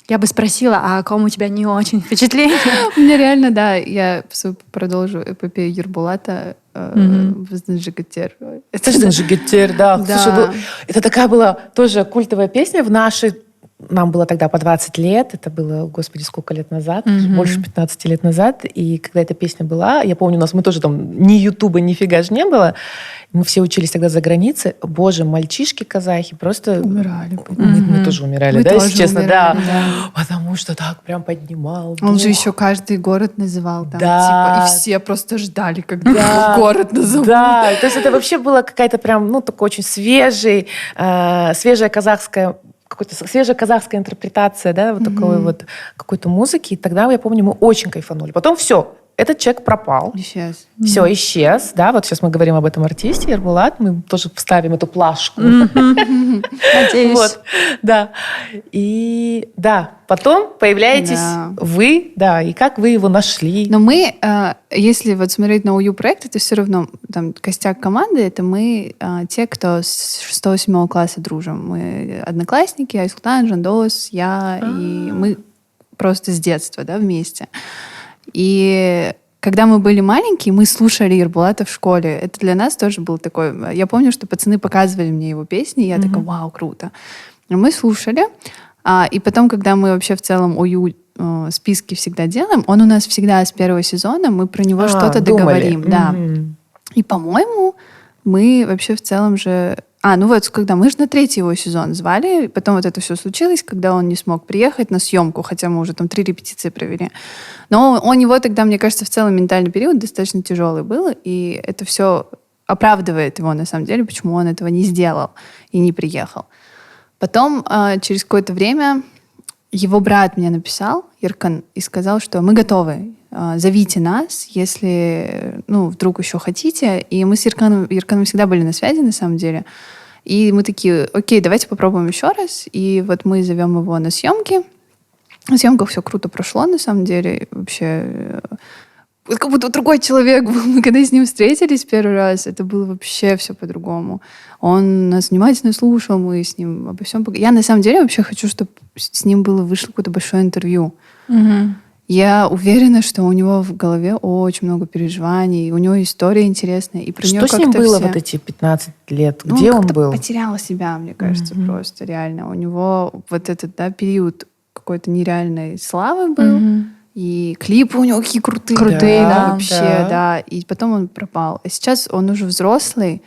Я бы спросила, а о ком у тебя не очень впечатление? У меня реально, да, я свою продолжу эпопею Ербулата «Вознажигатер». Это же Жигетер, да. Да. Слушай, это такая была тоже культовая песня в нашей... Нам было тогда по 20 лет, это было, господи, сколько лет назад, больше 15 лет назад, и когда эта песня была, я помню, мы тоже там ни Ютуба, нифига же не было, мы все учились тогда за границей, боже, мальчишки-казахи просто... Умирали. Мы тоже умирали, Мы да, тоже если честно, умирали, да. да. Потому что так прям поднимал Он же дух. еще каждый город называл там, Да. типа, и все просто ждали, когда Да. его город назовут. Да, то есть это вообще была какая-то прям, ну, такой очень свежая казахская какой-то свежая казахская интерпретация, да, вот такой вот какой-то музыки. И тогда, я помню, мы очень кайфанули. Потом все, этот человек пропал. Исчез. Все, исчез. Да, вот сейчас мы говорим об этом артисте Ербулат. Мы тоже вставим эту плашку. Надеюсь. Вот, да. И да, потом появляетесь вы, да, и как вы его нашли. Но мы, если вот смотреть на УЮ проект, это все равно там костяк команды, это мы те, кто с 6-7 класса дружим. Мы одноклассники, Айсултан, Жандос, я, и мы просто с детства, да, вместе. И когда мы были маленькие, мы слушали Ербулата в школе. Это для нас тоже был такой... Я помню, что пацаны показывали мне его песни, и я такая, вау, круто. Мы слушали. И потом, когда мы вообще в целом УЮ списки всегда делаем, он у нас всегда с первого сезона, мы про него что-то договорим. Да. И, по-моему, мы вообще в целом же... ну вот, когда мы же на 3-й его сезон звали, потом вот это все случилось, когда он не смог приехать на съемку, хотя мы уже там 3 репетиции провели. Но у него тогда, мне кажется, в целом ментальный период достаточно тяжелый был, и это все оправдывает его, на самом деле, почему он этого не сделал и не приехал. Потом, через какое-то время, его брат мне написал, Еркан, и сказал, что мы готовы, зовите нас, если, вдруг еще хотите. И мы с Ерканом всегда были на связи, на самом деле. И мы такие, окей, давайте попробуем еще раз. И вот мы зовем его на съемки. На съемках все круто прошло, на самом деле. Вообще, как будто другой человек был. Мы когда с ним встретились первый раз, это было вообще все по-другому. Он нас внимательно слушал, мы с ним обо всем поговорили. Я на самом деле вообще хочу, чтобы с ним вышло какое-то большое интервью. Я уверена, что у него в голове очень много переживаний, у него история интересная. И про что с ним было вот эти 15 лет? Где он был? Потерял себя, мне кажется, просто реально. У него вот этот период какой-то нереальной славы был. И клипы у него какие крутые. Крутые, да. Вообще, да. И потом он пропал. А сейчас он уже взрослый,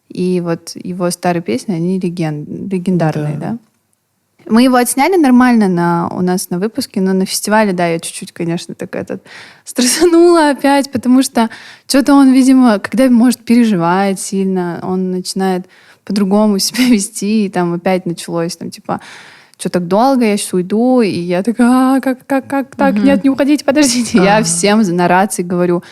и вот его старые песни, они легендарные, да. Мы его отсняли нормально у нас на выпуске, но на фестивале, да, я чуть-чуть, конечно, так стрессанула опять, потому что что-то он, видимо, когда может переживает сильно, он начинает по-другому себя вести, и там опять началось, что так долго, я сейчас уйду, и я такая, как так, нет, не уходите, подождите. Я всем на рации говорю,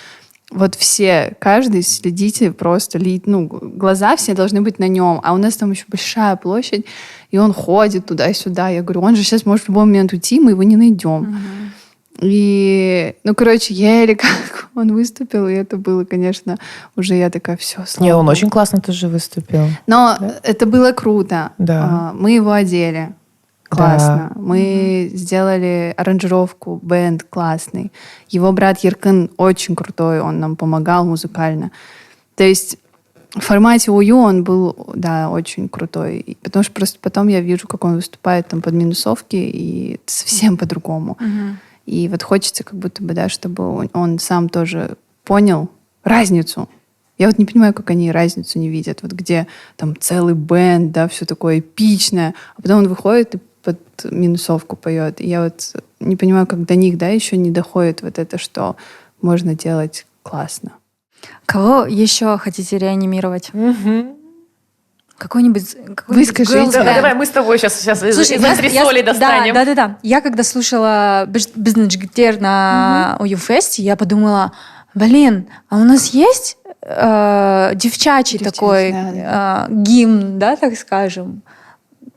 вот все, каждый следите просто, глаза все должны быть на нем, а у нас там еще большая площадь, и он ходит туда-сюда. Я говорю, он же сейчас может в любой момент уйти, мы его не найдем. И, еле как он выступил, и это было, конечно, уже я такая, все, слава Богу. Он очень классно тоже выступил. Но это было круто. Да. Мы его одели. Классно. Да. Мы сделали аранжировку, бэнд классный. Его брат Еркан очень крутой, он нам помогал музыкально. То есть в формате УЮ он был, да, очень крутой. Потому что просто потом я вижу, как он выступает там под минусовки, и это совсем по-другому. И вот хочется как будто бы, да, чтобы он сам тоже понял разницу. Я вот не понимаю, как они разницу не видят. Вот где там целый бэнд, да, все такое эпичное, а потом он выходит и под минусовку поет. И я вот не понимаю, как до них, да, еще не доходит вот это, что можно делать классно. Кого еще хотите реанимировать? Какой-нибудь... Вы скажите. Давай, мы с тобой сейчас из антресолей достанем. Да. Я когда слушала «Безнеджгтер» на УЮ-фесте, я подумала, блин, а у нас есть девчачий такой гимн, да, так скажем?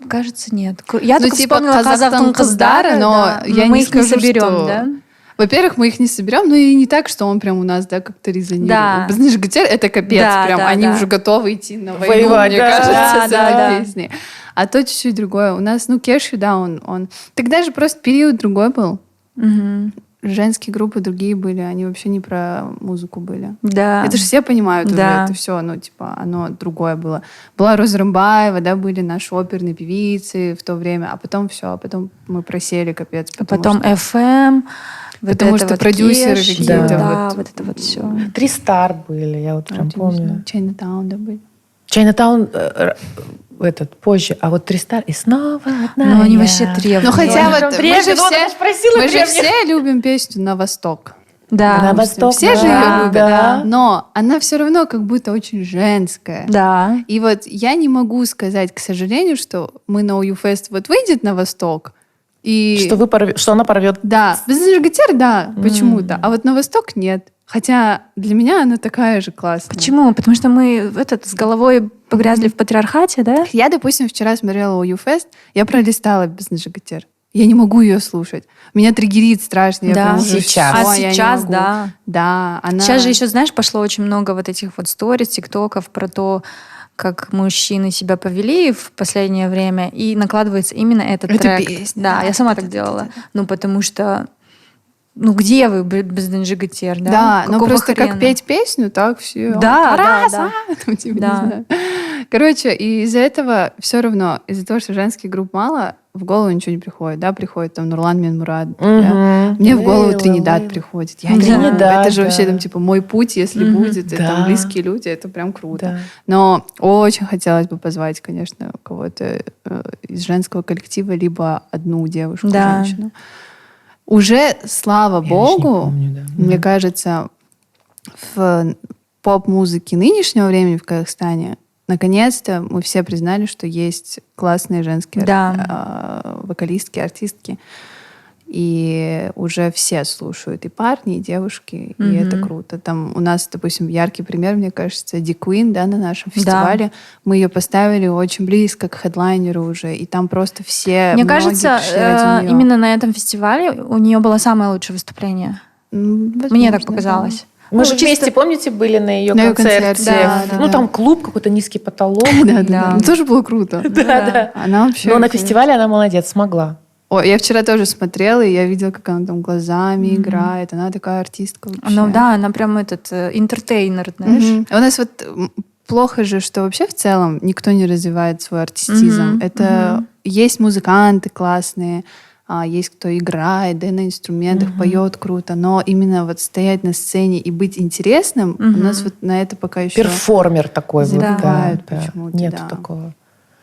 Кажется, нет. Я только вспомнила «Казахтың қыздары», но мы их не соберем, да? Во-первых, мы их не соберем, но и не так, что он прям у нас, да, как-то резонирует. Да. «Безнеджгтер» — это капец, прям. Они уже готовы идти на войну, мне кажется, с этой песней. А то чуть-чуть другое. У нас, Кешью, да, он... Тогда же просто период другой был. Женские группы другие были, они вообще не про музыку были. Да. Это же все понимают уже, это все, оно другое было. Была Роза Рымбаева, да, были наши оперные певицы в то время, а потом мы просели, капец. Потом FM, потому что продюсеры какие-то. Да, вот это вот все. 3 Star были, я вот прям помню. Чайнатаун, да, были. Чайнатаун позже, а вот 3 Star и снова одна. Они вообще требуют. Хотя вот мы же все любим песню «На восток». Да. На восток. Все же ее любят. Да. Но она все равно как будто очень женская. Да. И вот я не могу сказать, к сожалению, что мы на OU-фест вот выйдет на восток, и... Что она порвет. Да, без ЖГТР, да, почему-то. А вот на восток нет. Хотя для меня она такая же классная. Почему? Потому что мы с головой погрязли в патриархате, да? Я, допустим, вчера смотрела OU-фест, я пролистала без ЖГТР. Я не могу ее слушать. Меня триггерит страшно. Я Да. прям уже Сейчас. всё, А я не сейчас, могу. да. Да, она... Сейчас же еще, знаешь, пошло очень много вот этих вот сториз, тиктоков про то, как мужчины себя повели в последнее время, и накладывается именно этот Это трек. песня, Да, да, я сама да, так да, делала. да, да. Ну, потому что... Ну, где вы без ЖГТР, да? Да, но Какого просто хрена? как петь песню, так все. Да, да. Там, типа, Да. не знаю. Короче, и из-за этого все равно, из-за того, что женских групп мало, в голову ничего не приходит. Да, приходит там Нурлан Минмурад. Да. Мне в голову Лейла, Тринидад Лейла. приходит. Я не знаю, Тринидад, это же вообще да. там типа мой путь, если будет, и Да. там близкие люди, это прям круто. Да. Но очень хотелось бы позвать, конечно, кого-то из женского коллектива, либо одну девушку, Да. женщину. Уже, слава Я даже богу, не помню, да. мне кажется, в поп-музыке нынешнего времени в Казахстане наконец-то мы все признали, что есть классные женские вокалистки, артистки. И уже все слушают, и парни, и девушки, и это круто. Там у нас, допустим, яркий пример, мне кажется, Ди Куин, да, на нашем фестивале. Мы ее поставили очень близко к хедлайнеру уже, и там просто все, Мне многие кажется, пришли ради неё. именно на этом фестивале у нее было самое лучшее выступление. Возможно, Мне так да. показалось. Мы же чисто- вместе, помните, были на ее На её концерте. концерте, да, да, Ну, да. там клуб, какой-то низкий потолок. Да. Да. Ну, тоже было круто. Да. Она вообще... Но на конечно. фестивале она молодец, смогла. Ой, я вчера тоже смотрела, и я видела, как она там глазами играет. Она такая артистка вообще. Ну да, она прям интертейнер, знаешь. Мгм. У нас вот плохо же, что вообще в целом никто не развивает свой артистизм. Это есть музыканты классные, есть кто играет, да, на инструментах, поет круто, но именно вот стоять на сцене и быть интересным, у нас вот на это пока еще... Перформер такой вот. Да. Забывают почему-то, Нет да. такого.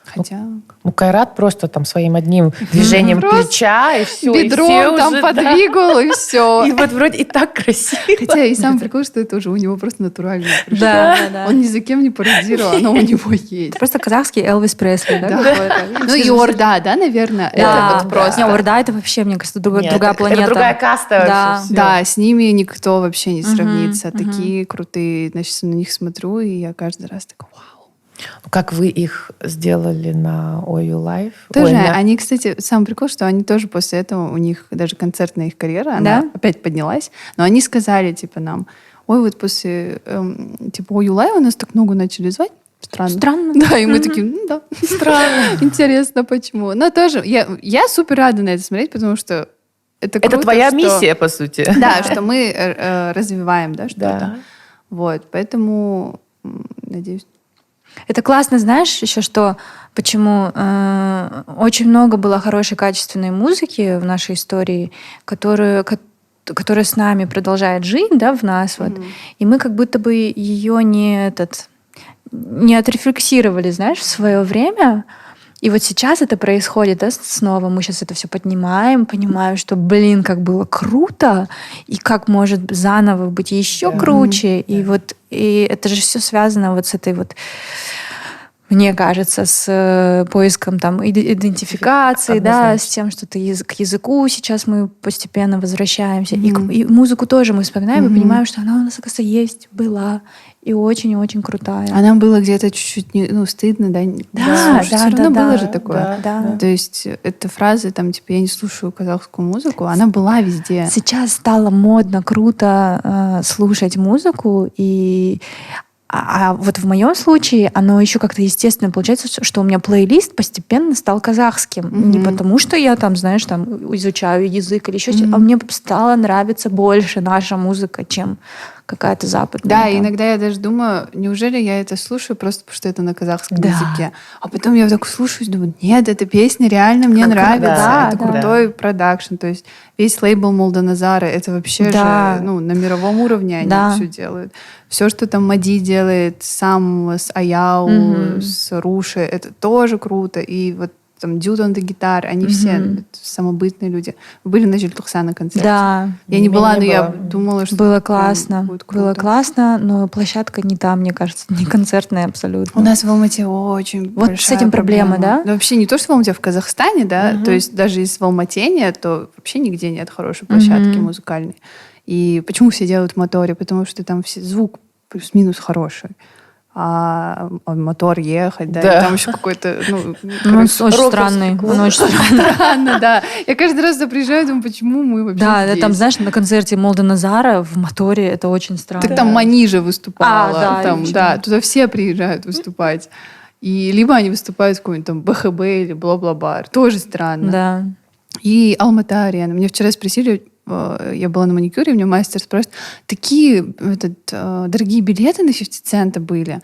Хотя... Ну, Кайрат просто там своим одним движением Просто плеча, и все. Бедром там подвигал, и все. И вот вроде и так красиво. Хотя и сам прикол, что это уже у него просто натурально пришло. Да. Он ни за кем не пародировал, оно у него есть. Просто казахский Элвис Пресли, да? Да. какой-то? Ну и Орда, да, наверное? Да, Это вот просто... Не, Орда это вообще, мне кажется, другая Нет, планета. Это другая каста Да. вообще. всё. Да, с ними никто вообще не сравнится. Такие крутые. Значит, на них смотрю, и я каждый раз такая, вау. Как вы их сделали на OU Live? Тоже, Ой, на- они, кстати, сам прикол, что они тоже после этого, у них даже концертная их карьера, она Да? опять поднялась, но они сказали, типа, нам, ой, вот после, типа, OU Live нас так много начали звать, странно. Странно. Да, и мы такие, ну да, странно. Интересно, почему. Но тоже, я супер рада на это смотреть, потому что это круто, Это твоя что- миссия, по сути. Да, что мы развиваем, да, что-то. Да. Вот, поэтому, надеюсь. Это классно, знаешь, еще что, почему очень много было хорошей, качественной музыки в нашей истории, которая с нами продолжает жить, да, в нас, вот. И мы как будто бы ее не отрефлексировали, знаешь, в свое время. И вот сейчас это происходит, да, снова. Мы сейчас это все поднимаем, понимаем, что, блин, как было круто, и как может заново быть еще круче. И вот и это же все связано вот с этой вот, мне кажется, с поиском там идентификации, да, с тем, что ты к языку сейчас мы постепенно возвращаемся. И музыку тоже мы вспоминаем и понимаем, что она у нас, оказывается, есть, была. И очень-очень крутая. А нам было где-то чуть-чуть стыдно, да? Да, Слушать. Всё равно да, было же такое. Да. То есть эта фраза, там, типа, я не слушаю казахскую музыку, она была везде. Сейчас стало модно, круто слушать музыку, а вот в моем случае оно еще как-то естественно получается, что у меня плейлист постепенно стал казахским. Не потому, что я там, знаешь, там изучаю язык или еще что-то, а мне стало нравиться больше наша музыка, чем какая-то западная. Да, там. иногда я даже думаю, неужели я это слушаю просто потому, что это на казахском Да. языке? А потом я так слушаюсь, думаю, нет, эта песня реально мне нравится. да, это да. крутой продакшн. То есть весь лейбл Молданазара, это вообще Да. же на мировом уровне они Да. все делают. Все, что там Мади делает сам с Аяу, с Руши, это тоже круто. И вот там Dude on the Guitar, они все самобытные люди. Вы были на Желтухса на концерте? Да. Я не была, но я думала, что было классно. Будет круто. Было классно, но площадка не та, мне кажется, не концертная абсолютно. У нас в Алмате очень вот большая с этим проблема, да? Ну, вообще не то, что в Алмате, а в Казахстане, да, то есть даже если в Алмате нет, то вообще нигде нет хорошей площадки музыкальной. И почему все делают в Моторе? Потому что там звук плюс-минус хороший. А мотор ехать, да, и там еще какой-то, он очень странный. Он очень странный, да. Я каждый раз туда приезжаю, думаю, почему мы вообще здесь? Да, там, знаешь, на концерте Молда Назара в Моторе это очень странно. Так там Манижа выступала, да, туда все приезжают выступать. И либо они выступают в каком-нибудь там БХБ или Бла-Бла-Бар. Тоже странно. Да. И Алмата-арена. Мне вчера спросили, я была на маникюре, мне мастер спрашивает, такие дорогие билеты на 50 цента были.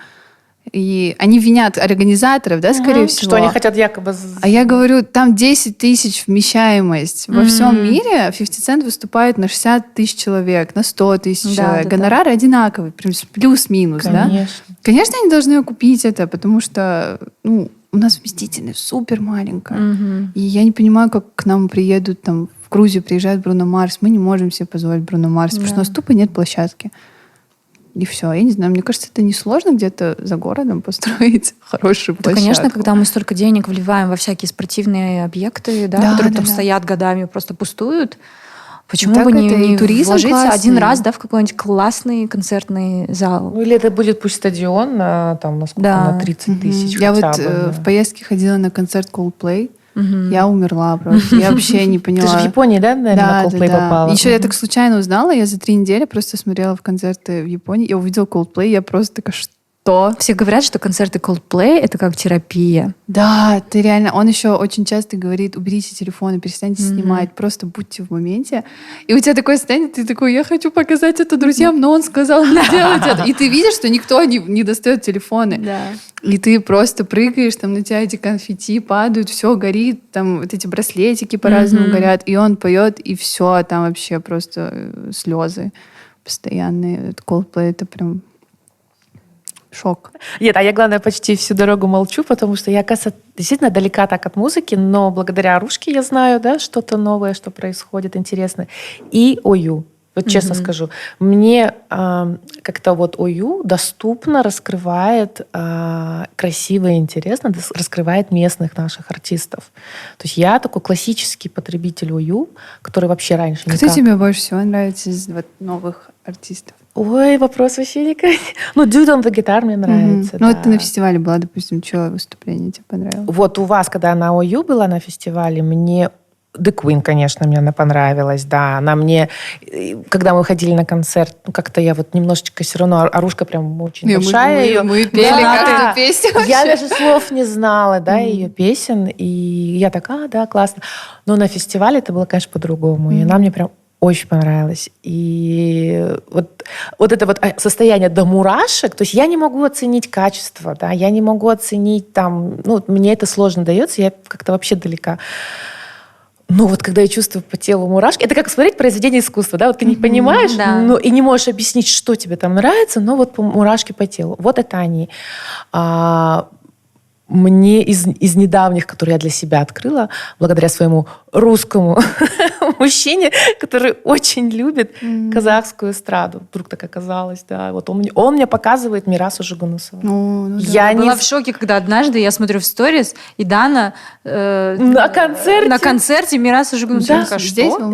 И они винят организаторов, да, скорее всего. Что они хотят якобы... А я говорю, там 10 тысяч вмещаемость. Во всем мире 50 Cent выступает на 60 тысяч человек, на 100 тысяч человек. Гонорары одинаковые, прям плюс-минус, да? Конечно, они должны окупить это, потому что, у нас вместительность супер маленькая. И я не понимаю, как к нам приедут, там, в Грузию приезжает Бруно Марс. Мы не можем себе позволить Бруно Марс, потому что у нас тупо нет площадки. И все. Я не знаю, мне кажется, это несложно где-то за городом построить хорошую площадку. Да, конечно, когда мы столько денег вливаем во всякие спортивные объекты, которые там стоят годами, просто пустуют, почему бы не вложиться один раз, да, в какой-нибудь классный концертный зал? Или это будет пусть стадион там, на 30 тысяч Я в поездке ходила на концерт Coldplay. Я умерла просто. Я вообще не поняла. Ты же в Японии, да, наверное, на Coldplay попала? Еще я так случайно узнала. Я за 3 недели просто смотрела в концерты в Японии. Я увидела Coldplay. Я просто такая, что? Все говорят, что концерты Coldplay — это как терапия. Да, ты реально... Он еще очень часто говорит, уберите телефоны, перестаньте снимать, просто будьте в моменте. И у тебя такое состояние, ты такой, я хочу показать это друзьям, но он сказал не делать это. И ты видишь, что никто не достает телефоны. Да. И ты просто прыгаешь, там на тебя эти конфетти падают, все горит, там вот эти браслетики по-разному горят, и он поет, и все, там вообще просто слезы постоянные. Coldplay — это прям шок. Нет, а я, главное, почти всю дорогу молчу, потому что я, кажется, действительно далека так от музыки, но благодаря Арушке я знаю, да, что-то новое, что происходит, интересное. И ОЮ. Вот честно скажу, мне как-то вот ОЮ доступно раскрывает, красиво и интересно раскрывает местных наших артистов. То есть я такой классический потребитель ОЮ, который вообще раньше никак... Кто тебе больше всего нравится из новых артистов? Ой, вопрос вообще никак. Dude on the Guitar мне нравится. Ну, вот ты на фестивале была, допустим, что выступление тебе понравилось? Вот у вас, когда на ОЮ была на фестивале, мне The Queen, конечно, мне она понравилась, да. Она мне, когда мы ходили на концерт, как-то я вот немножечко все равно, Арушка прям очень большая. Мы пели каждую песню. Я даже слов не знала, да, ее песен. И я так, да, классно. Но на фестивале это было, конечно, по-другому. И она мне прям очень понравилась. И вот это вот состояние до мурашек, то есть я не могу оценить качество, да, я не могу оценить там, мне это сложно дается, я как-то вообще далека. Но вот когда я чувствую по телу мурашки, это как смотреть произведение искусства, да, вот ты не понимаешь, и не можешь объяснить, что тебе там нравится, но вот мурашки по телу. Вот это они. Мне из недавних, которые я для себя открыла, благодаря своему русскому мужчине, который очень любит казахскую эстраду. Вдруг так оказалось, да. Вот он мне показывает Мирасу Жигунусову. Я была в шоке, когда однажды я смотрю в сторис, и Дана на концерте Мираса Жигунусова. Да,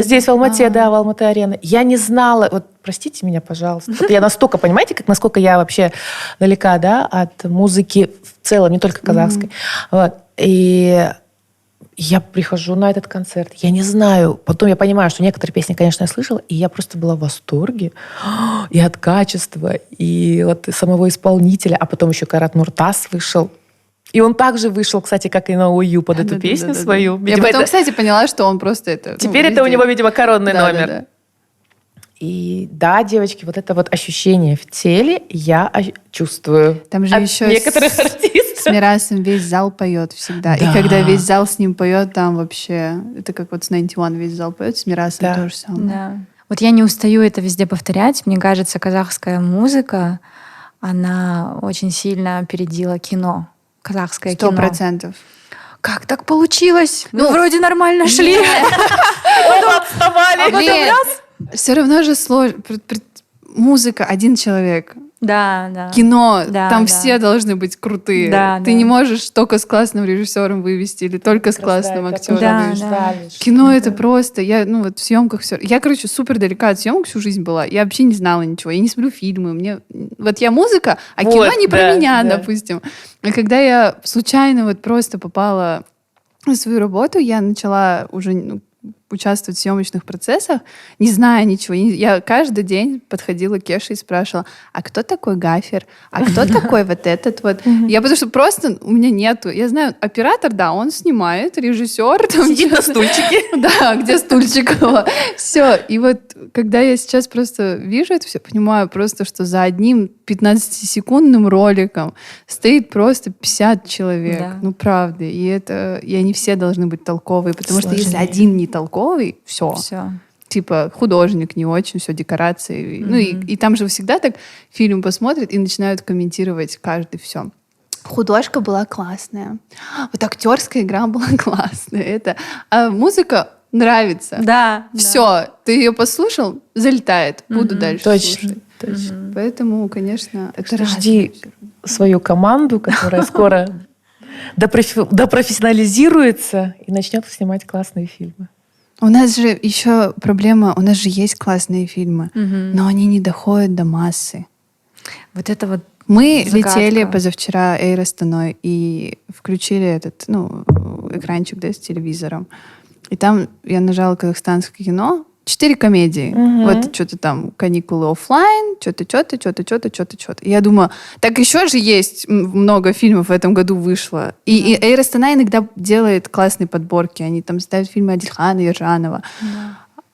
здесь в Алмате, да, в Алматы-арена. Я не знала, вот простите меня, пожалуйста. Вот я настолько, понимаете, насколько я вообще далека, да, от музыки в целом, не только казахской. Вот. И я прихожу на этот концерт, я не знаю, потом я понимаю, что некоторые песни, конечно, я слышала, и я просто была в восторге и от качества, и от самого исполнителя, а потом еще Карат Нуртас вышел. И он также вышел, кстати, как и на ОЮ под эту песню свою. Я потом, кстати, поняла, что он просто это... Теперь это у него, видимо, коронный номер. И да, девочки, вот это вот ощущение в теле я чувствую. Там же еще некоторых артистов. С Мирасом весь зал поет всегда. Да. И когда весь зал с ним поет, там вообще... Это как вот с 91 весь зал поет, с Мирасом то же самое. Да. Вот я не устаю это везде повторять. Мне кажется, казахская музыка, она очень сильно опередила кино. Казахское кино. 100%. как так получилось? Ну, вроде нормально шли. Оба отставали. Все равно же сложно. Музыка — один человек. Да. Кино, там все должны быть крутые. Ты не можешь только с классным режиссером вывести или только с классным актером. Кино — это просто... Я, в съемках все... Я, супер далека от съемок всю жизнь была. Я вообще не знала ничего. Я не смотрю фильмы. Вот я музыка, а кино не про меня, допустим. И когда я случайно просто попала на свою работу, я начала уже... участвовать в съемочных процессах, не зная ничего. Я каждый день подходила к Кеше и спрашивала, а кто такой гафер? А кто такой вот этот вот? Я потому что просто у меня нету. Я знаю, оператор, да, он снимает, режиссер. Сидит на стульчике. Да, где стульчик. Все. И вот когда я сейчас просто вижу это все, понимаю просто, что за одним 15-секундным роликом стоит просто 50 человек. Ну, правда. И они все должны быть толковые, потому что если один не толковый, все. Типа художник не очень, все, декорации. Ну и там же всегда так фильм посмотрят и начинают комментировать каждый все. Художка была классная. Вот актерская игра была классная. А музыка нравится. Да. Все, ты ее послушал, залетает. Буду дальше слушать. Точно. Поэтому, конечно, это жди свою команду, которая скоро допрофессионализируется и начнет снимать классные фильмы. У нас же еще проблема, у нас же есть классные фильмы, но они не доходят до массы. Вот это вот мы летели позавчера Эйр Астаной и включили этот, экранчик, с телевизором. И там я нажала казахстанское кино, 4 комедии. Вот что-то там каникулы офлайн, что-то. И я думаю, так еще же есть много фильмов в этом году вышло. И Эйр Астана иногда делает классные подборки. Они там ставят фильмы Адильхана, Ержанова.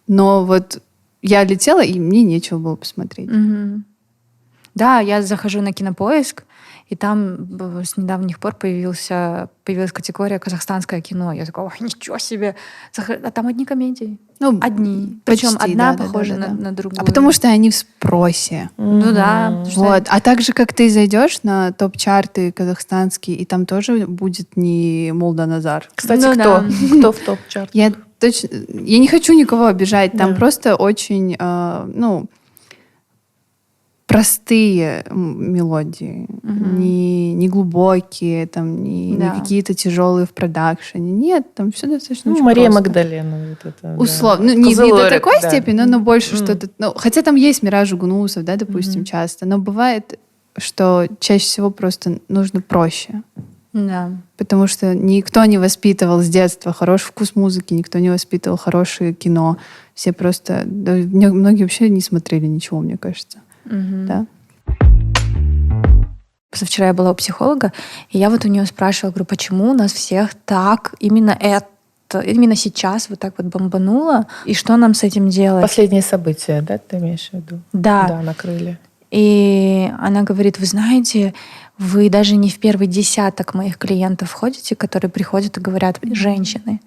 Но вот я летела, и мне нечего было посмотреть. Да, я захожу на Кинопоиск, и там с недавних пор появилась категория «Казахстанское кино». Я такая, ой, ничего себе! А там одни комедии. Одни. Причем одна похожа на другую. А потому что они в спросе. Ну да. Вот. А также, как ты зайдешь на топ-чарты казахстанские, и там тоже будет не Молданазар. Кстати, кто в топ-чарт? Я не хочу никого обижать. Там просто очень... простые мелодии, не глубокие, там, не какие-то тяжелые в продакшене. Нет, там все достаточно Мария Магдалена. Вот это, условно. Не до такой степени, но больше что-то... хотя там есть Мираж Гунусов, да, допустим, часто. Но бывает, что чаще всего просто нужно проще. Да. Потому что никто не воспитывал с детства хороший вкус музыки, никто не воспитывал хорошее кино. Все просто... многие вообще не смотрели ничего, мне кажется. Да. Позавчера я была у психолога, и я вот у нее спрашивала, говорю, почему у нас всех так именно сейчас вот так вот бомбануло, и что нам с этим делать? Последние события, да, ты имеешь в виду? Да, накрыли. И она говорит, вы знаете, вы даже не в первый десяток моих клиентов входите, которые приходят и говорят, женщины.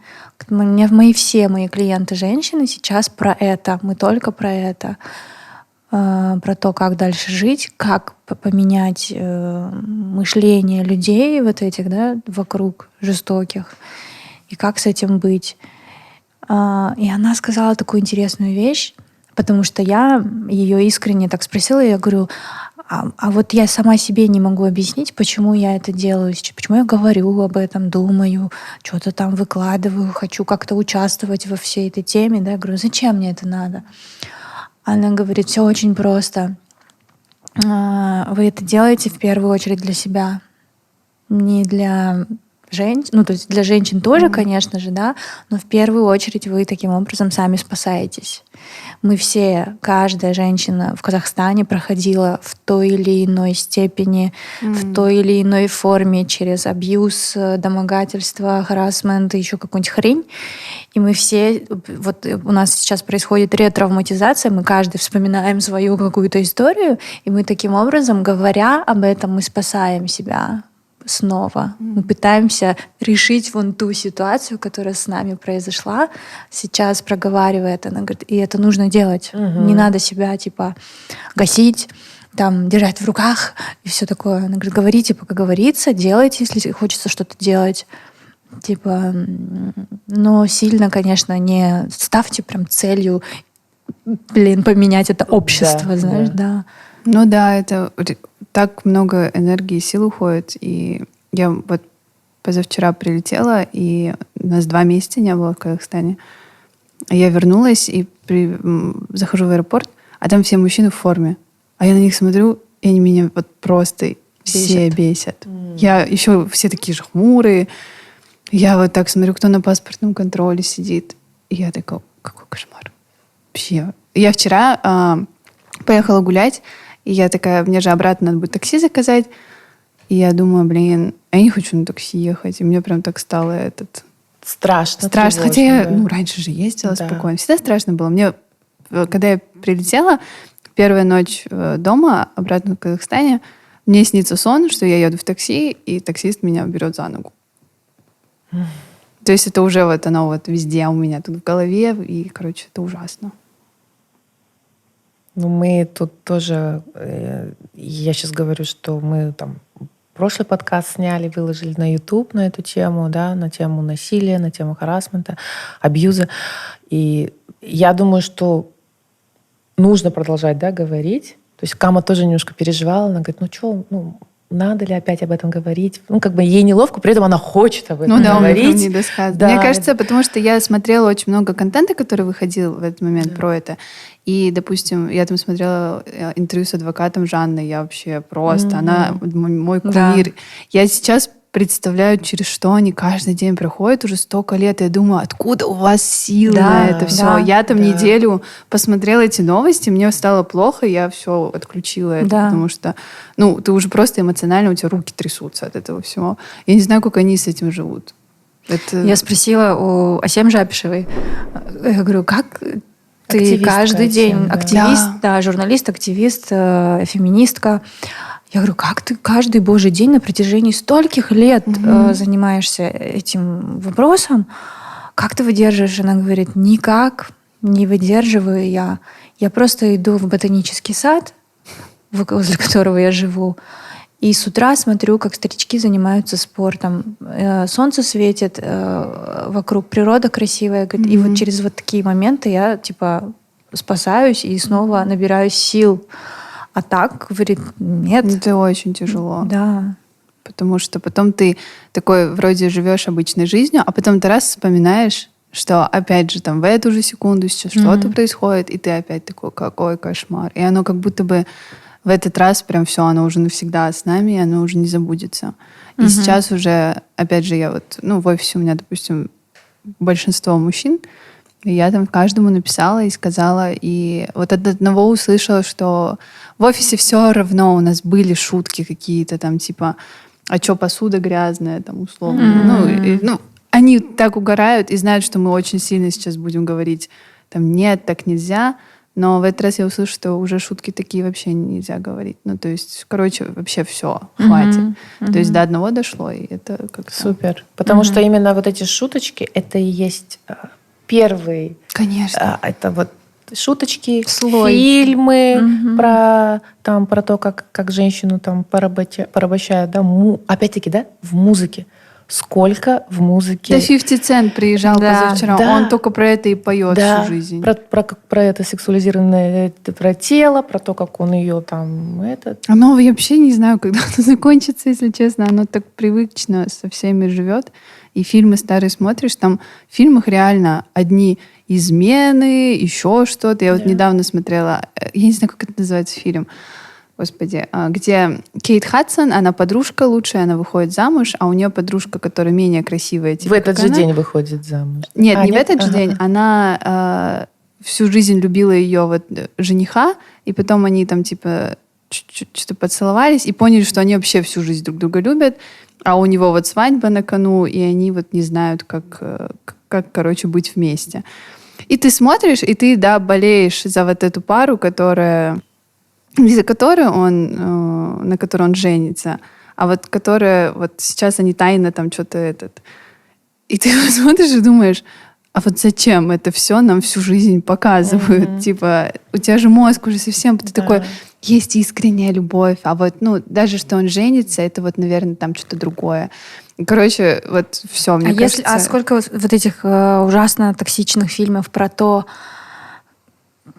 Все мои клиенты женщины сейчас про это, мы только про это. Про то, как дальше жить, как поменять мышление людей вот этих, да, вокруг жестоких, и как с этим быть. И она сказала такую интересную вещь, потому что я ее искренне так спросила, я говорю, а вот я сама себе не могу объяснить, почему я это делаю, почему я говорю об этом, думаю, что-то там выкладываю, хочу как-то участвовать во всей этой теме, да, я говорю, зачем мне это надо? Она говорит, все очень просто. Вы это делаете в первую очередь для себя, не для женщин. То есть для женщин тоже, конечно же, да, но в первую очередь вы таким образом сами спасаетесь. Мы все, каждая женщина в Казахстане проходила в той или иной степени, в той или иной форме через абьюз, домогательство, харассмент и еще какую-нибудь хрень. И мы все, вот у нас сейчас происходит ретравматизация, мы каждый вспоминаем свою какую-то историю, и мы таким образом, говоря об этом, мы спасаем себя снова. Мы пытаемся решить вон ту ситуацию, которая с нами произошла, сейчас проговаривает. Она говорит, и это нужно делать. Не надо себя гасить, там, держать в руках и все такое. Она говорит, говорите, пока говорится, делайте, если хочется что-то делать. Типа, но сильно, конечно, не ставьте прям целью, поменять это общество, знаешь, да. Ну да, это так много энергии и сил уходит. И я вот позавчера прилетела, и у нас 2 месяца не было в Казахстане. Я вернулась и захожу в аэропорт, а там все мужчины в форме. А я на них смотрю, и они меня вот просто все бесят. Я еще все такие же хмурые. Я вот так смотрю, кто на паспортном контроле сидит. И я такая, какой кошмар. Вообще. Я вчера поехала гулять, и я такая, мне же обратно надо будет такси заказать. И я думаю, я не хочу на такси ехать. И мне прям так стало Страшно. Тревожно, хотя я раньше же ездила спокойно. Всегда страшно было. Мне, когда я прилетела, первая ночь дома, обратно в Казахстане, мне снится сон, что я еду в такси, и таксист меня берет за ногу. То есть это уже вот оно вот везде у меня тут в голове, и, короче, это ужасно. Ну, мы тут тоже, я сейчас говорю, что мы там прошлый подкаст сняли, выложили на YouTube на эту тему, да, на тему насилия, на тему харассмента, абьюза. И я думаю, что нужно продолжать, да, говорить. То есть Кама тоже немножко переживала, она говорит, надо ли опять об этом говорить? Ей неловко, при этом она хочет об этом говорить. Да. Мне кажется, потому что я смотрела очень много контента, который выходил в этот момент про это. И, допустим, я там смотрела интервью с адвокатом Жанной, я вообще просто, она мой кумир. Да. Я сейчас представляю, через что они каждый день проходят уже столько лет. И я думаю, откуда у вас силы на это все? Да, я там неделю посмотрела эти новости, мне стало плохо, я все отключила это, потому что, ты уже просто эмоционально, у тебя руки трясутся от этого всего. Я не знаю, как они с этим живут. Я спросила у Асем Жапишевой, я говорю, как ты каждый день активист, журналист, активист, феминистка. Я говорю, как ты каждый божий день на протяжении стольких лет занимаешься этим вопросом? Как ты выдерживаешь? Она говорит, никак не выдерживаю я. Я просто иду в ботанический сад, возле которого я живу, и с утра смотрю, как старички занимаются спортом. Солнце светит, вокруг природа красивая. И вот через вот такие моменты я спасаюсь и снова набираюсь сил. А так, говорит, нет. Это очень тяжело. Да. Потому что потом ты такой вроде живешь обычной жизнью, а потом ты раз вспоминаешь, что опять же там в эту же секунду сейчас что-то происходит, и ты опять такой, какой кошмар. И оно как будто бы в этот раз прям все, оно уже навсегда с нами, и оно уже не забудется. И сейчас уже, опять же, я в офисе у меня, допустим, большинство мужчин, и я там каждому написала и сказала, и вот от одного услышала, что в офисе все равно у нас были шутки какие-то там, типа, а чё посуда грязная, там, условно. Они так угорают и знают, что мы очень сильно сейчас будем говорить, там, нет, так нельзя. Но в этот раз я услышала, что уже шутки такие вообще нельзя говорить. То есть, вообще все, хватит. То есть до одного дошло, и это как-то... Супер. Потому что именно вот эти шуточки, это и есть первый... Конечно. Это вот шуточки, фильмы про то, как женщину там порабощают. Да? Опять-таки, да, в музыке. Сколько в музыке... Да, 50 Cent приезжал позавчера. Да. Он только про это и поет всю жизнь. Про это сексуализированное, про тело, про то, как он ее там... Оно, я вообще не знаю, когда оно закончится, если честно. Оно так привычно со всеми живет. И фильмы старые смотришь, там в фильмах реально одни измены, еще что-то. Я вот недавно смотрела, я не знаю, как это называется фильм, господи, где Кейт Хадсон, она подружка лучшая, она выходит замуж, а у нее подружка, которая менее красивая. В этот же день выходит замуж? Нет, не в этот же день. Она всю жизнь любила ее жениха, и потом они там типа что-то поцеловались и поняли, что они вообще всю жизнь друг друга любят, а у него свадьба на кону, и они не знают, как, короче, быть вместе. И ты смотришь, и ты, болеешь за эту пару, на которой он женится, а которая сейчас они тайно там что-то И ты смотришь и думаешь, а зачем это все нам всю жизнь показывают? Типа, у тебя же мозг уже совсем... Ты такой, есть искренняя любовь, а даже что он женится, это наверное, там что-то другое. Короче, вот все, мне кажется... А сколько вот этих ужасно токсичных фильмов про то,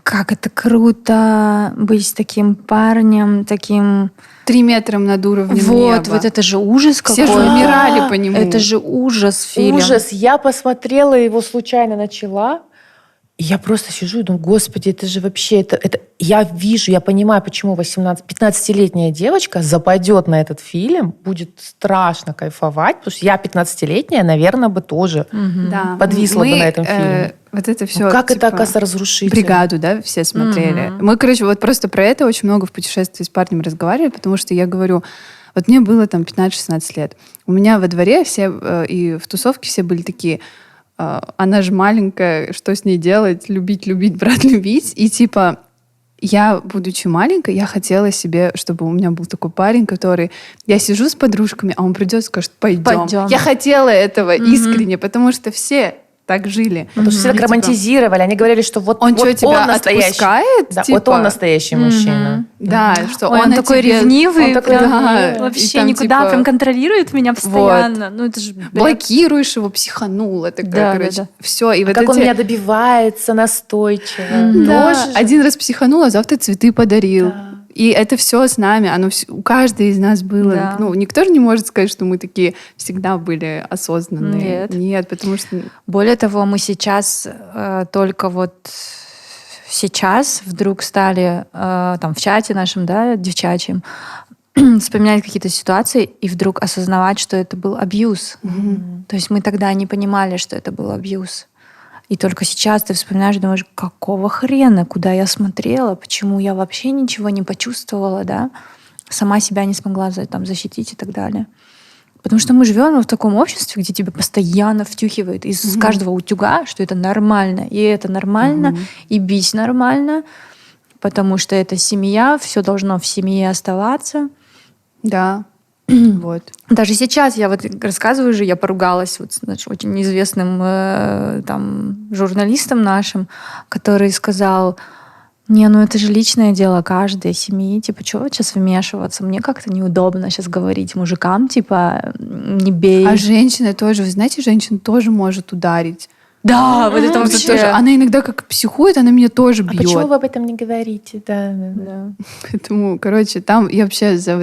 как это круто быть таким парнем, таким... 3 метра над уровнем неба. Вот это же ужас какой-то. Все же умирали по нему. Это же ужас фильм. Ужас. Я посмотрела его, случайно начала. И я просто сижу и думаю, господи, это же вообще... Это... Я вижу, я понимаю, почему 15-летняя девочка западет на этот фильм, будет страшно кайфовать, потому что я 15-летняя, наверное, бы тоже подвисла бы на этом фильме. Вот это все. Как это, оказывается, разрушительно. Бригаду, да, все смотрели. Мы, короче, вот просто про это очень много в путешествии с парнем разговаривали, потому что я говорю, вот мне было там 15-16 лет. У меня во дворе все и в тусовке все были такие... Она же маленькая, что с ней делать? Любить, брат, любить. И типа я, будучи маленькой, я хотела себе, чтобы у меня был такой парень, который... Я сижу с подружками, а он придет и скажет, пойдем. Я хотела этого искренне, потому что все так жили. Потому что все так романтизировали. Они говорили, что вот он тебя настоящий, отпускает? Да, вот он настоящий мужчина. Да, что он такой ревнивый. Он такой, вообще никуда прям контролирует меня постоянно. Ну, это же блокируешь его, психанула такая, короче. Все. И как он меня добивается настойчиво. Да. Один раз психанула, завтра цветы подарил. И это все с нами, у каждой из нас было. Да. Ну, никто же не может сказать, что мы такие всегда были осознанные. Нет, потому что... Более того, мы сейчас только вот сейчас вдруг стали там в чате нашем, да, девчачьем, вспоминать какие-то ситуации и вдруг осознавать, что это был абьюз. То есть мы тогда не понимали, что это был абьюз. И только сейчас ты вспоминаешь, думаешь, какого хрена, куда я смотрела, почему я вообще ничего не почувствовала, да, сама себя не смогла там защитить и так далее. Потому что мы живем в таком обществе, где тебя постоянно втюхивают из каждого утюга, что это нормально, и это нормально, и бить нормально, потому что это семья, все должно в семье оставаться. Да. Вот. Даже сейчас я вот рассказываю же, я поругалась вот с очень известным там журналистом нашим, который сказал: не, ну это же личное дело каждой семьи, типа, чего сейчас вмешиваться? Мне как-то неудобно сейчас говорить мужикам, типа, не бей. А женщина тоже, вы знаете, женщина тоже может ударить. Да, вот это вообще. Тоже. Она иногда как психует, она меня тоже бьет. А почему вы об этом не говорите? Да. Поэтому, короче, там я вообще за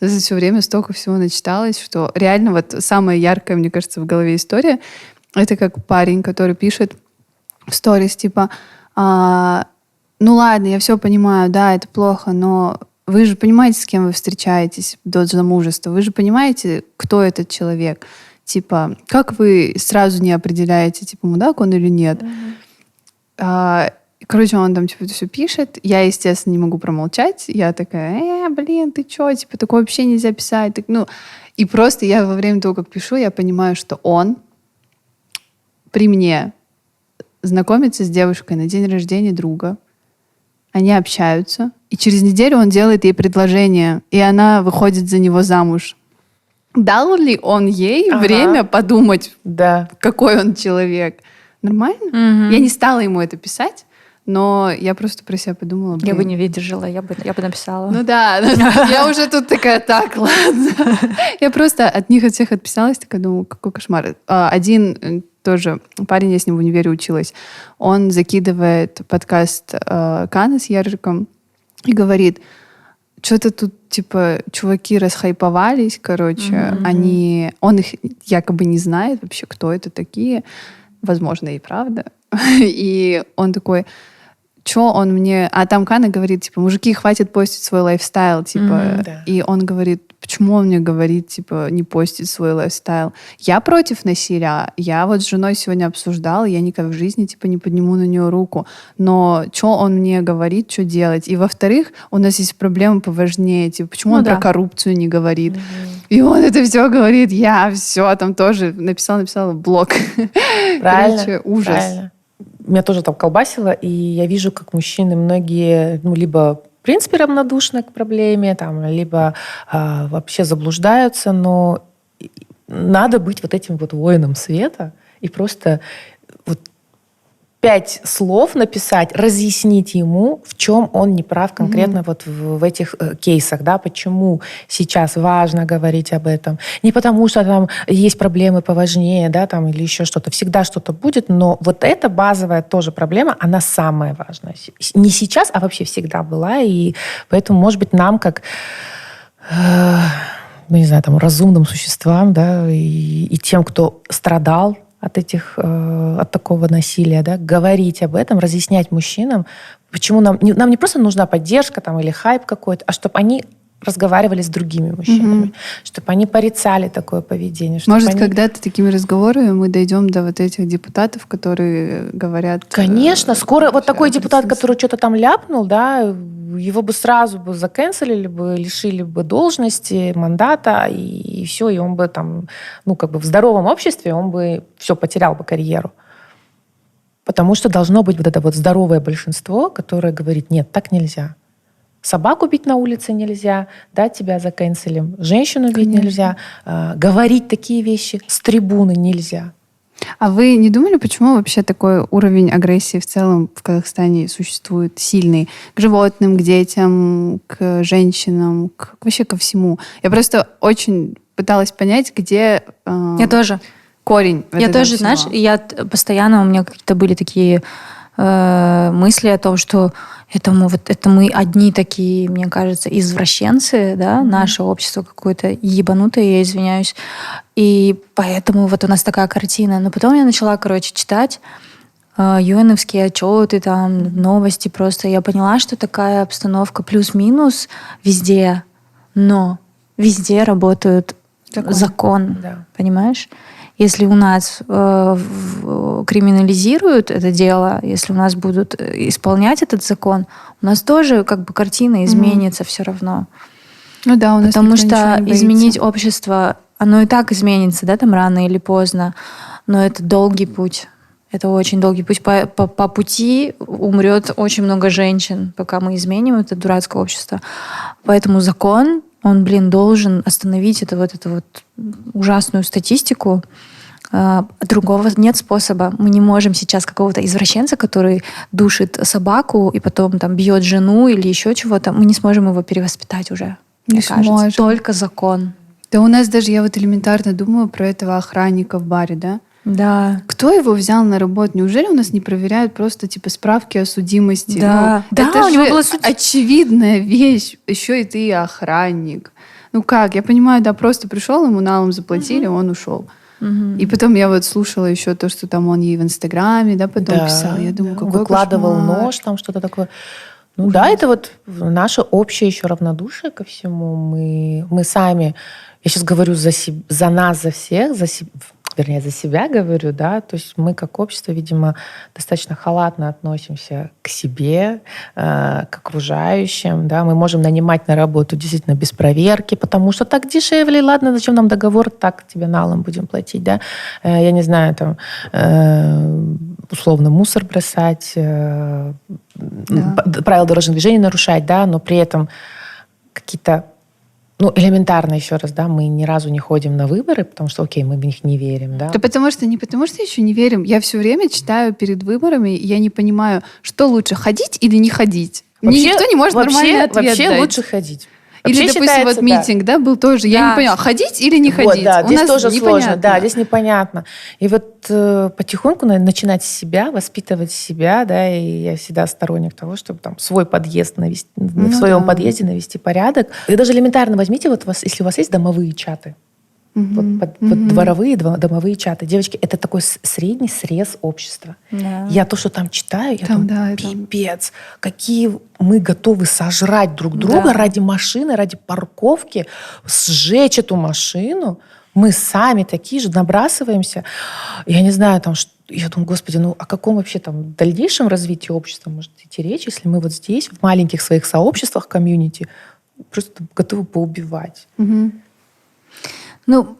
все время столько всего начиталась, что реально вот самая яркая, мне кажется, в голове история, это как парень, который пишет в сторис, типа, ну ладно, я все понимаю, да, это плохо, но вы же понимаете, с кем вы встречаетесь до замужества, вы же понимаете, кто этот человек. Типа, как вы сразу не определяете, типа, мудак он или нет? Короче, он там типа все пишет. Я, естественно, не могу промолчать. Я такая, блин, ты чё? Типа, такое вообще нельзя писать. Так, ну, и просто я во время того, как пишу, я понимаю, что он при мне знакомится с девушкой на день рождения друга. Они общаются. И через неделю он делает ей предложение. И она выходит за него замуж. Дал ли он ей время подумать, какой он человек? Нормально? Я не стала ему это писать, но я просто про себя подумала. Я бы не выдержала, я бы написала. Ну да, я уже тут такая, так, ладно. Я просто от них от всех отписалась, такая, думаю, какой кошмар. Один тоже парень, я с ним в универе училась, он закидывает подкаст Кана с Ержиком и говорит: что-то тут, типа, чуваки расхайповались, короче, он их якобы не знает вообще, кто это такие, возможно, и правда. И он такой, что он мне... А там Кана говорит, типа, мужики, хватит постить свой лайфстайл, типа. И он говорит, почему он мне говорит, типа, не постить свой лайфстайл? Я против насилия. Я вот с женой сегодня обсуждала, я никогда в жизни, типа, не подниму на нее руку. Но что он мне говорит, что делать? И, во-вторых, у нас есть проблемы поважнее. Типа, почему он про коррупцию не говорит? И он это все говорит. Я все там тоже написала блог. Правильно. Короче, ужас. Правильно. Меня тоже там колбасило, и я вижу, как мужчины многие, ну, либо в принципе равнодушны к проблеме, там, либо вообще заблуждаются, но надо быть вот этим вот воином света и просто вот 5 слов написать, разъяснить ему, в чем он не прав конкретно вот в этих кейсах, да, почему сейчас важно говорить об этом. Не потому, что там есть проблемы поважнее, да, там, или еще что-то. Всегда что-то будет, но вот эта базовая тоже проблема, она самая важная. Не сейчас, а вообще всегда была, и поэтому, может быть, нам как, ну, не знаю, там, разумным существам, да, и тем, кто страдал от такого насилия, да, говорить об этом, разъяснять мужчинам, почему нам не просто нужна поддержка там, или хайп какой-то, а чтобы они разговаривали с другими мужчинами, чтобы они порицали такое поведение. Может, когда-то такими разговорами мы дойдем до вот этих депутатов, которые говорят... Конечно, скоро вот такой депутат, который что-то там ляпнул, да, его бы сразу бы закэнселили бы, лишили бы должности, мандата, и все, и он бы там, ну, как бы в здоровом обществе он бы все потерял бы карьеру. Потому что должно быть вот это вот здоровое большинство, которое говорит, нет, так нельзя. Собаку бить на улице нельзя, да, тебя закэнселим. Женщину бить нельзя. Говорить такие вещи с трибуны нельзя. А вы не думали, почему вообще такой уровень агрессии в целом в Казахстане существует сильный? К животным, к детям, к женщинам, вообще ко всему. Я просто очень пыталась понять, где Я тоже. корень. Я тоже, всего. Знаешь, я постоянно, у меня какие-то были такие мысли о том, что это мы одни такие, мне кажется, извращенцы, да, наше общество какое-то ебанутое, я извиняюсь. И поэтому вот у нас такая картина. Но потом я начала, читать ЮЭНовские отчеты, там, новости просто. Я поняла, что такая обстановка плюс-минус везде, но везде работает закон, да. Понимаешь? Если у нас криминализируют это дело, если у нас будут исполнять этот закон, у нас тоже как бы картина изменится все равно. Ну да, у нас потому что изменить общество, оно и так изменится, да, там рано или поздно, но это долгий путь. Это очень долгий путь. По пути умрет очень много женщин, пока мы изменим это дурацкое общество. Поэтому закон, он, должен остановить эту ужасную статистику. Другого нет способа. Мы не можем сейчас какого-то извращенца, который душит собаку и потом там бьет жену или еще чего-то, мы не сможем его перевоспитать уже. Мне кажется, только закон. Да у нас даже, я вот элементарно думаю про этого охранника в баре, да? Да. Кто его взял на работу? Неужели у нас не проверяют просто справки о судимости? Да. Это же очевидная вещь. Еще и ты охранник. Ну как? Я понимаю, да, просто пришел, ему налом заплатили, он ушел. И потом я слушала еще то, что там он ей в Инстаграме, да, потом писал. Я думаю, какой выкладывал кошмар. нож, там что-то такое. Ну да, это вот наше общее еще равнодушие ко всему. Мы сами, я сейчас говорю за нас, за всех, за себя говорю, да, то есть мы как общество, видимо, достаточно халатно относимся к себе, к окружающим, да, мы можем нанимать на работу действительно без проверки, потому что так дешевле, ладно, зачем нам договор, так тебе налом будем платить, да, я не знаю, там, условно, мусор бросать, правила дорожного движения нарушать, да, но при этом какие-то элементарно, еще раз, да, мы ни разу не ходим на выборы, потому что, окей, мы в них не верим, да. Да потому что еще не верим. Я все время читаю перед выборами, и я не понимаю, что лучше, ходить или не ходить. Мне никто не может нормальный ответ вообще дать. Лучше ходить. Или, допустим, митинг, да, был тоже. Я не поняла, ходить или не ходить. Да, здесь тоже сложно. Да, здесь непонятно. И потихоньку начинать с себя, воспитывать себя, да, и я всегда сторонник того, чтобы там свой подъезд навести, в своем подъезде навести порядок. И даже элементарно возьмите, если у вас есть домовые чаты, дворовые, домовые чаты. Девочки, это такой средний срез общества. Да. Я то, что там читаю, я думаю, пипец, какие мы готовы сожрать друг друга ради машины, ради парковки, сжечь эту машину. Мы сами такие же набрасываемся. Я не знаю, там, я думаю, господи, о каком вообще там дальнейшем развитии общества может идти речь, если мы вот здесь, в маленьких своих сообществах, комьюнити, просто готовы поубивать.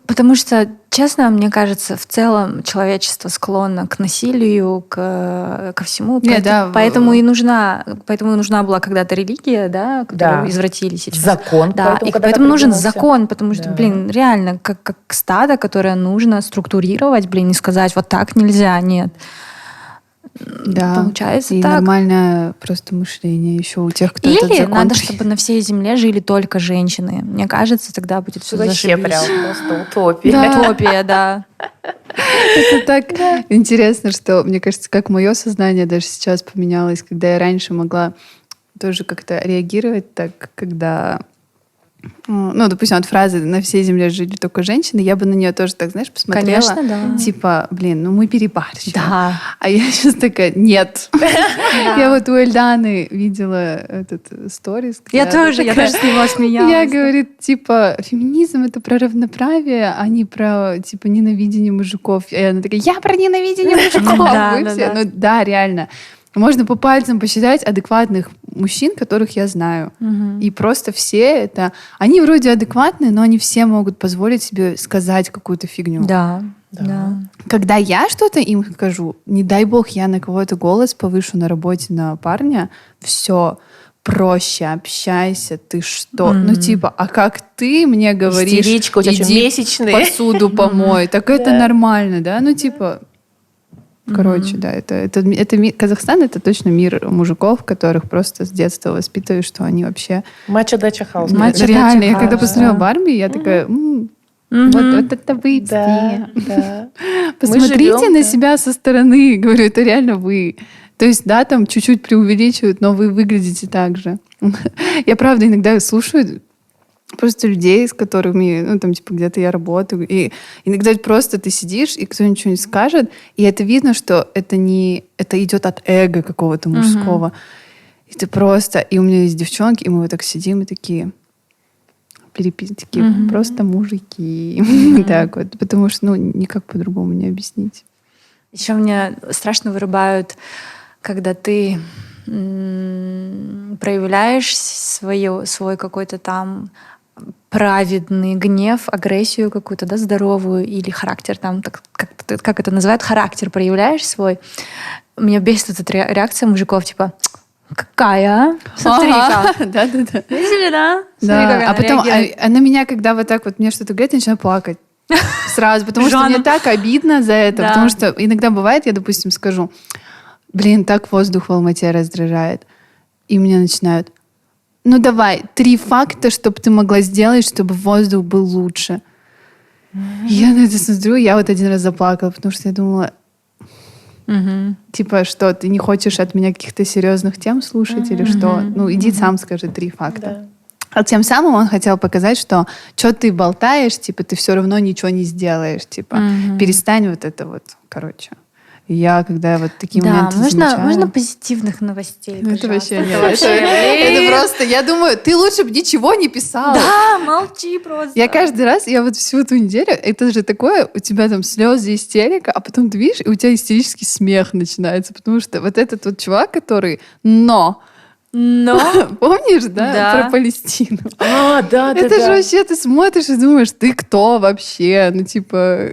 Потому что, честно, мне кажется, в целом человечество склонно к насилию, ко всему. Поэтому и нужна была когда-то религия, да, которую извратили сейчас. Закон. Да, поэтому нужен закон, потому что, реально, как стадо, которое нужно структурировать, и сказать, вот так нельзя, нет. Да. Получается и так. нормальное просто мышление еще у тех, кто этот Или закон надо, чтобы на всей земле жили только женщины. Мне кажется, тогда будет все Вообще зашибись. прям просто утопия. Да. Утопия, да. Это так интересно, что, мне кажется, как мое сознание даже сейчас поменялось, когда я раньше могла тоже как-то реагировать так, когда... Ну, допустим, от фразы «на всей земле жили только женщины», я бы на нее тоже так, знаешь, посмотрела. Конечно, да. Типа, блин, ну мы перебарщиваем. Да. А я сейчас такая, нет. Я вот у Эльданы видела этот сторис. Я тоже с него смеялась. Я, говорит, типа, феминизм — это про равноправие, а не про, типа, ненавидение мужиков. И она такая, я про ненавидение мужиков. Да, Вы да, все. да. Ну да, реально. Можно по пальцам посчитать адекватных мужчин, которых я знаю. И просто все это... Они вроде адекватные, но они все могут позволить себе сказать какую-то фигню. Да. Когда я что-то им скажу, не дай бог я на кого-то голос повышу на работе на парня, все, проще общайся, ты что? Ну типа, а как ты мне говоришь, Истеричка, у тебя что, иди месячные? посуду помой, так это нормально, да? Ну типа... Короче, да, это Казахстан — это точно мир мужиков, которых просто с детства воспитывают, что они вообще... Мачо Дача Хаус. Мачо Реально, Дача я когда Хаус, посмотрела да. Барби, я такая, вот это вы Да, все. да. Посмотрите живем, на да. себя со стороны. Говорю, это реально вы. То есть, да, там чуть-чуть преувеличивают, но вы выглядите так же. Я, правда, иногда слушаю просто людей, с которыми, ну, там, типа, где-то я работаю, и иногда просто ты сидишь, и кто-нибудь что-нибудь скажет, и это видно, что это идет от эго какого-то мужского. И ты просто... И у меня есть девчонки, и мы вот так сидим, и такие... такие просто мужики. Так вот. Потому что, ну, никак по-другому не объяснить. Еще меня страшно вырубают, когда ты проявляешь свой какой-то там праведный гнев, агрессию какую-то, да, здоровую, или характер, там, как это называют, характер проявляешь свой. Меня бесит эта реакция мужиков, типа, какая, а? Смотри-ка. Да-да-да. Видели, да? Смотри, как Да, она а потом реагирует. она меня, когда вот так вот мне что-то говорит, я начинаю плакать. Сразу, потому что мне так обидно за это. Да. Потому что иногда бывает, я, допустим, скажу, блин, так воздух в Алмате раздражает. И меня начинают, ну давай, 3 факта, чтобы ты могла сделать, чтобы воздух был лучше. И я на это смотрю, я вот один раз заплакала, потому что я думала, типа, что, ты не хочешь от меня каких-то серьезных тем слушать или что? Ну, иди сам скажи 3 факта. Да. А тем самым он хотел показать, что ты болтаешь, типа, ты все равно ничего не сделаешь, типа, перестань вот это вот, короче. И я, когда вот такие моменты замечаю... можно позитивных новостей, Ну, это пожалуйста? вообще нет. Это просто, я думаю, ты лучше бы ничего не писала. Да, молчи просто. Я каждый раз, я вот всю эту неделю, это же такое, у тебя там слезы, истерика, а потом ты видишь, и у тебя истерический смех начинается, потому что вот этот вот чувак, который «но», помнишь, да, Да. про Палестину? Да. Это же вообще, ты смотришь и думаешь, ты кто вообще? Ну, типа,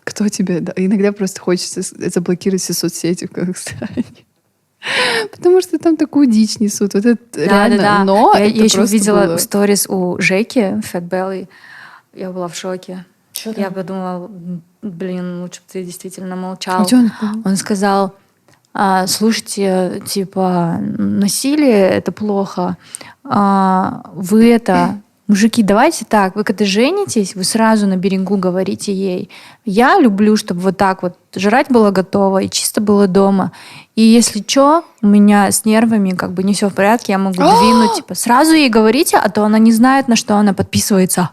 кто тебе? Да, иногда просто хочется заблокировать все соцсети в Казахстане. Потому что там такую дичь несут. Вот это реально. Но я это еще просто видела было. сторис у Жеки, Fat Belly. Я была в шоке. Чё Я там? подумала, блин, лучше бы ты действительно молчал. А чё он сказал? Он сказал, слушайте, типа, насилие — это плохо. Вы это... Мужики, давайте так, вы когда женитесь, вы сразу на берегу говорите ей: я люблю, чтобы вот так вот жрать было готово и чисто было дома. И если что, у меня с нервами как бы не все в порядке, я могу двинуть. Типа, сразу ей говорите, а то она не знает, на что она подписывается.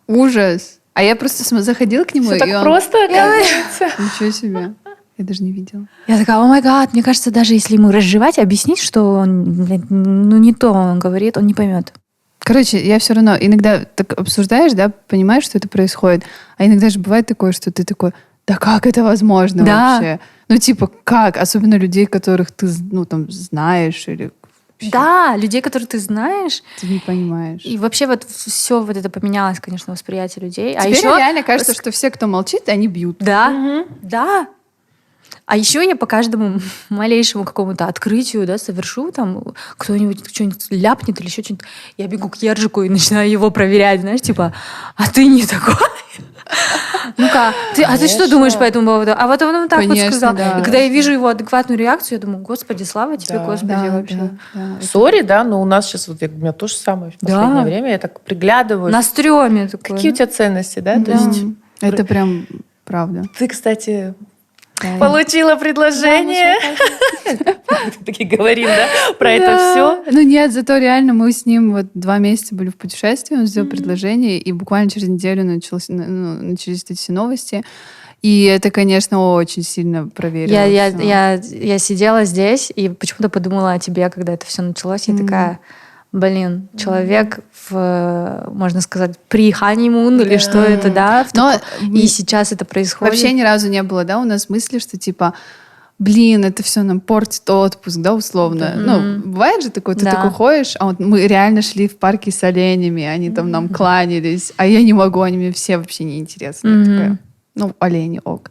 Ужас. А я просто заходила к нему, Все и так он... просто, оказывается. Ничего себе. Я даже не видела. Я такая, о май гад, мне кажется, даже если ему разжевать, объяснить, что он, ну не то он говорит, он не поймет. Короче, я все равно иногда так обсуждаешь, да, понимаешь, что это происходит, а иногда же бывает такое, что ты такой, да как это возможно вообще? Ну, типа, как? Особенно людей, которых ты, ну, там, знаешь или... Да, людей, которых ты знаешь. Ты не понимаешь. И вообще вот все вот это поменялось, конечно, восприятие людей. Теперь реально кажется, что все, кто молчит, они бьют. Да, да. А еще я по каждому малейшему какому-то открытию, да, совершу, там, кто-нибудь что-нибудь ляпнет или еще что-нибудь, я бегу к Ержику и начинаю его проверять, знаешь, типа, а ты не такой? Ну-ка, ты что думаешь по этому поводу? А вот он так вот сказал. Да. И когда я вижу его адекватную реакцию, я думаю, Господи, слава тебе, Господи, вообще. Сори, да, но у нас сейчас, вот у меня то же самое в последнее время, я так приглядываюсь. На стреме такое. Какие у тебя ценности, да? То есть это прям правда. ты, кстати, получила предложение. Такие говорим, да, про это все. Ну нет, зато реально мы с ним вот 2 месяца были в путешествии, он сделал предложение, и буквально через неделю начались эти все новости. И это, конечно, очень сильно проверило. Я сидела здесь и почему-то подумала о тебе, когда это все началось. Я такая, блин, человек можно сказать, при ханимун или что это, да? И сейчас это происходит. Вообще ни разу не было, да, у нас мысли, что типа, блин, это все нам портит отпуск, да, условно. Ну, бывает же такое, ты такой ходишь, а вот мы реально шли в парке с оленями, они там нам кланялись, а я не могу, они мне все вообще неинтересны. Я такая, ну, олени, ок.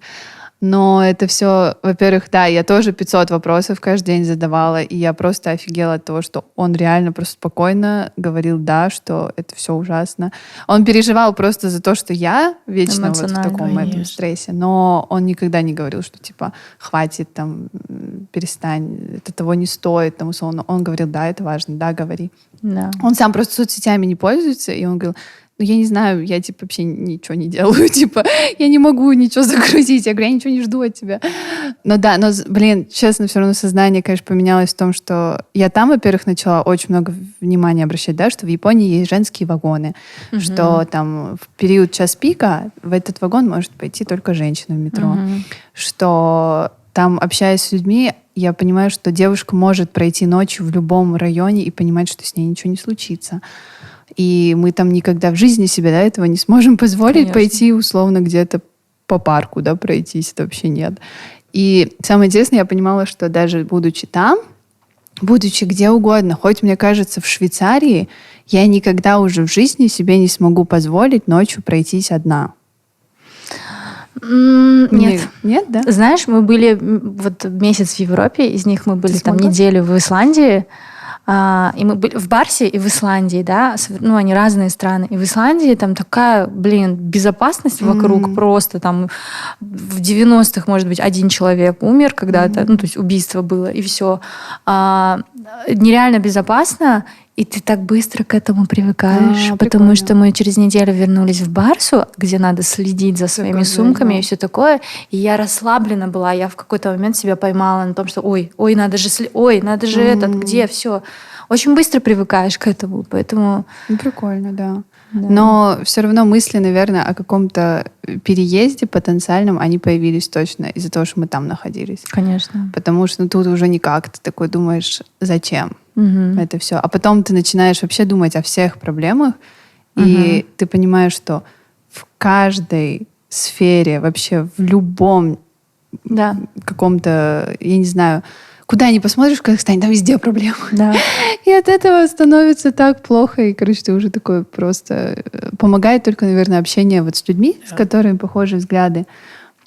Но это все, во-первых, да, я тоже 500 вопросов каждый день задавала, и я просто офигела от того, что он реально просто спокойно говорил да, что это все ужасно. Он переживал просто за то, что я вечно вот в таком этом стрессе, но он никогда не говорил, что типа хватит, там, перестань, это того не стоит, там, условно. Он говорил, да, это важно, да, говори. Да. Он сам просто соцсетями не пользуется, и он говорил, ну, я не знаю, я, типа, вообще ничего не делаю, типа, я не могу ничего загрузить. Я говорю, я ничего не жду от тебя. Но да, но, блин, честно, все равно сознание, конечно, поменялось в том, что я там, во-первых, начала очень много внимания обращать, да, что в Японии есть женские вагоны, что там в период час пика в этот вагон может пойти только женщина в метро, что там, общаясь с людьми, я понимаю, что девушка может пройти ночью в любом районе и понимать, что с ней ничего не случится. И мы там никогда в жизни себе до этого не сможем позволить пойти условно где-то по парку, да, пройтись. Это вообще нет. И самое интересное, я понимала, что даже будучи там, будучи где угодно, хоть, мне кажется, в Швейцарии, я никогда уже в жизни себе не смогу позволить ночью пройтись одна. Нет. Нет, да? Знаешь, мы были вот месяц в Европе, из них мы были там неделю в Исландии, и мы были в Барсе и в Исландии, да, ну, они разные страны. И в Исландии там такая, блин, безопасность вокруг просто там в 90-х, может быть, 1 человек умер когда-то, ну, то есть убийство было, и все. Нереально безопасно, и ты так быстро к этому привыкаешь, потому что мы через неделю вернулись в Барсу, где надо следить за своими сумками и все такое. И я расслаблена была, я в какой-то момент себя поймала на том, что ой, надо же этот, где, все. Очень быстро привыкаешь к этому, поэтому... Ну, прикольно, да. Но все равно мысли, наверное, о каком-то переезде потенциальном, они появились точно из-за того, что мы там находились. Конечно. Потому что тут уже никак. Ты такой думаешь, зачем это все? А потом ты начинаешь вообще думать о всех проблемах, и ты понимаешь, что в каждой сфере, вообще в любом каком-то, я не знаю, куда ни посмотришь в Казахстане, там везде проблемы. Да. И от этого становится так плохо. И, короче, ты уже такой просто... Помогает только, наверное, общение вот с людьми, с которыми похожи взгляды.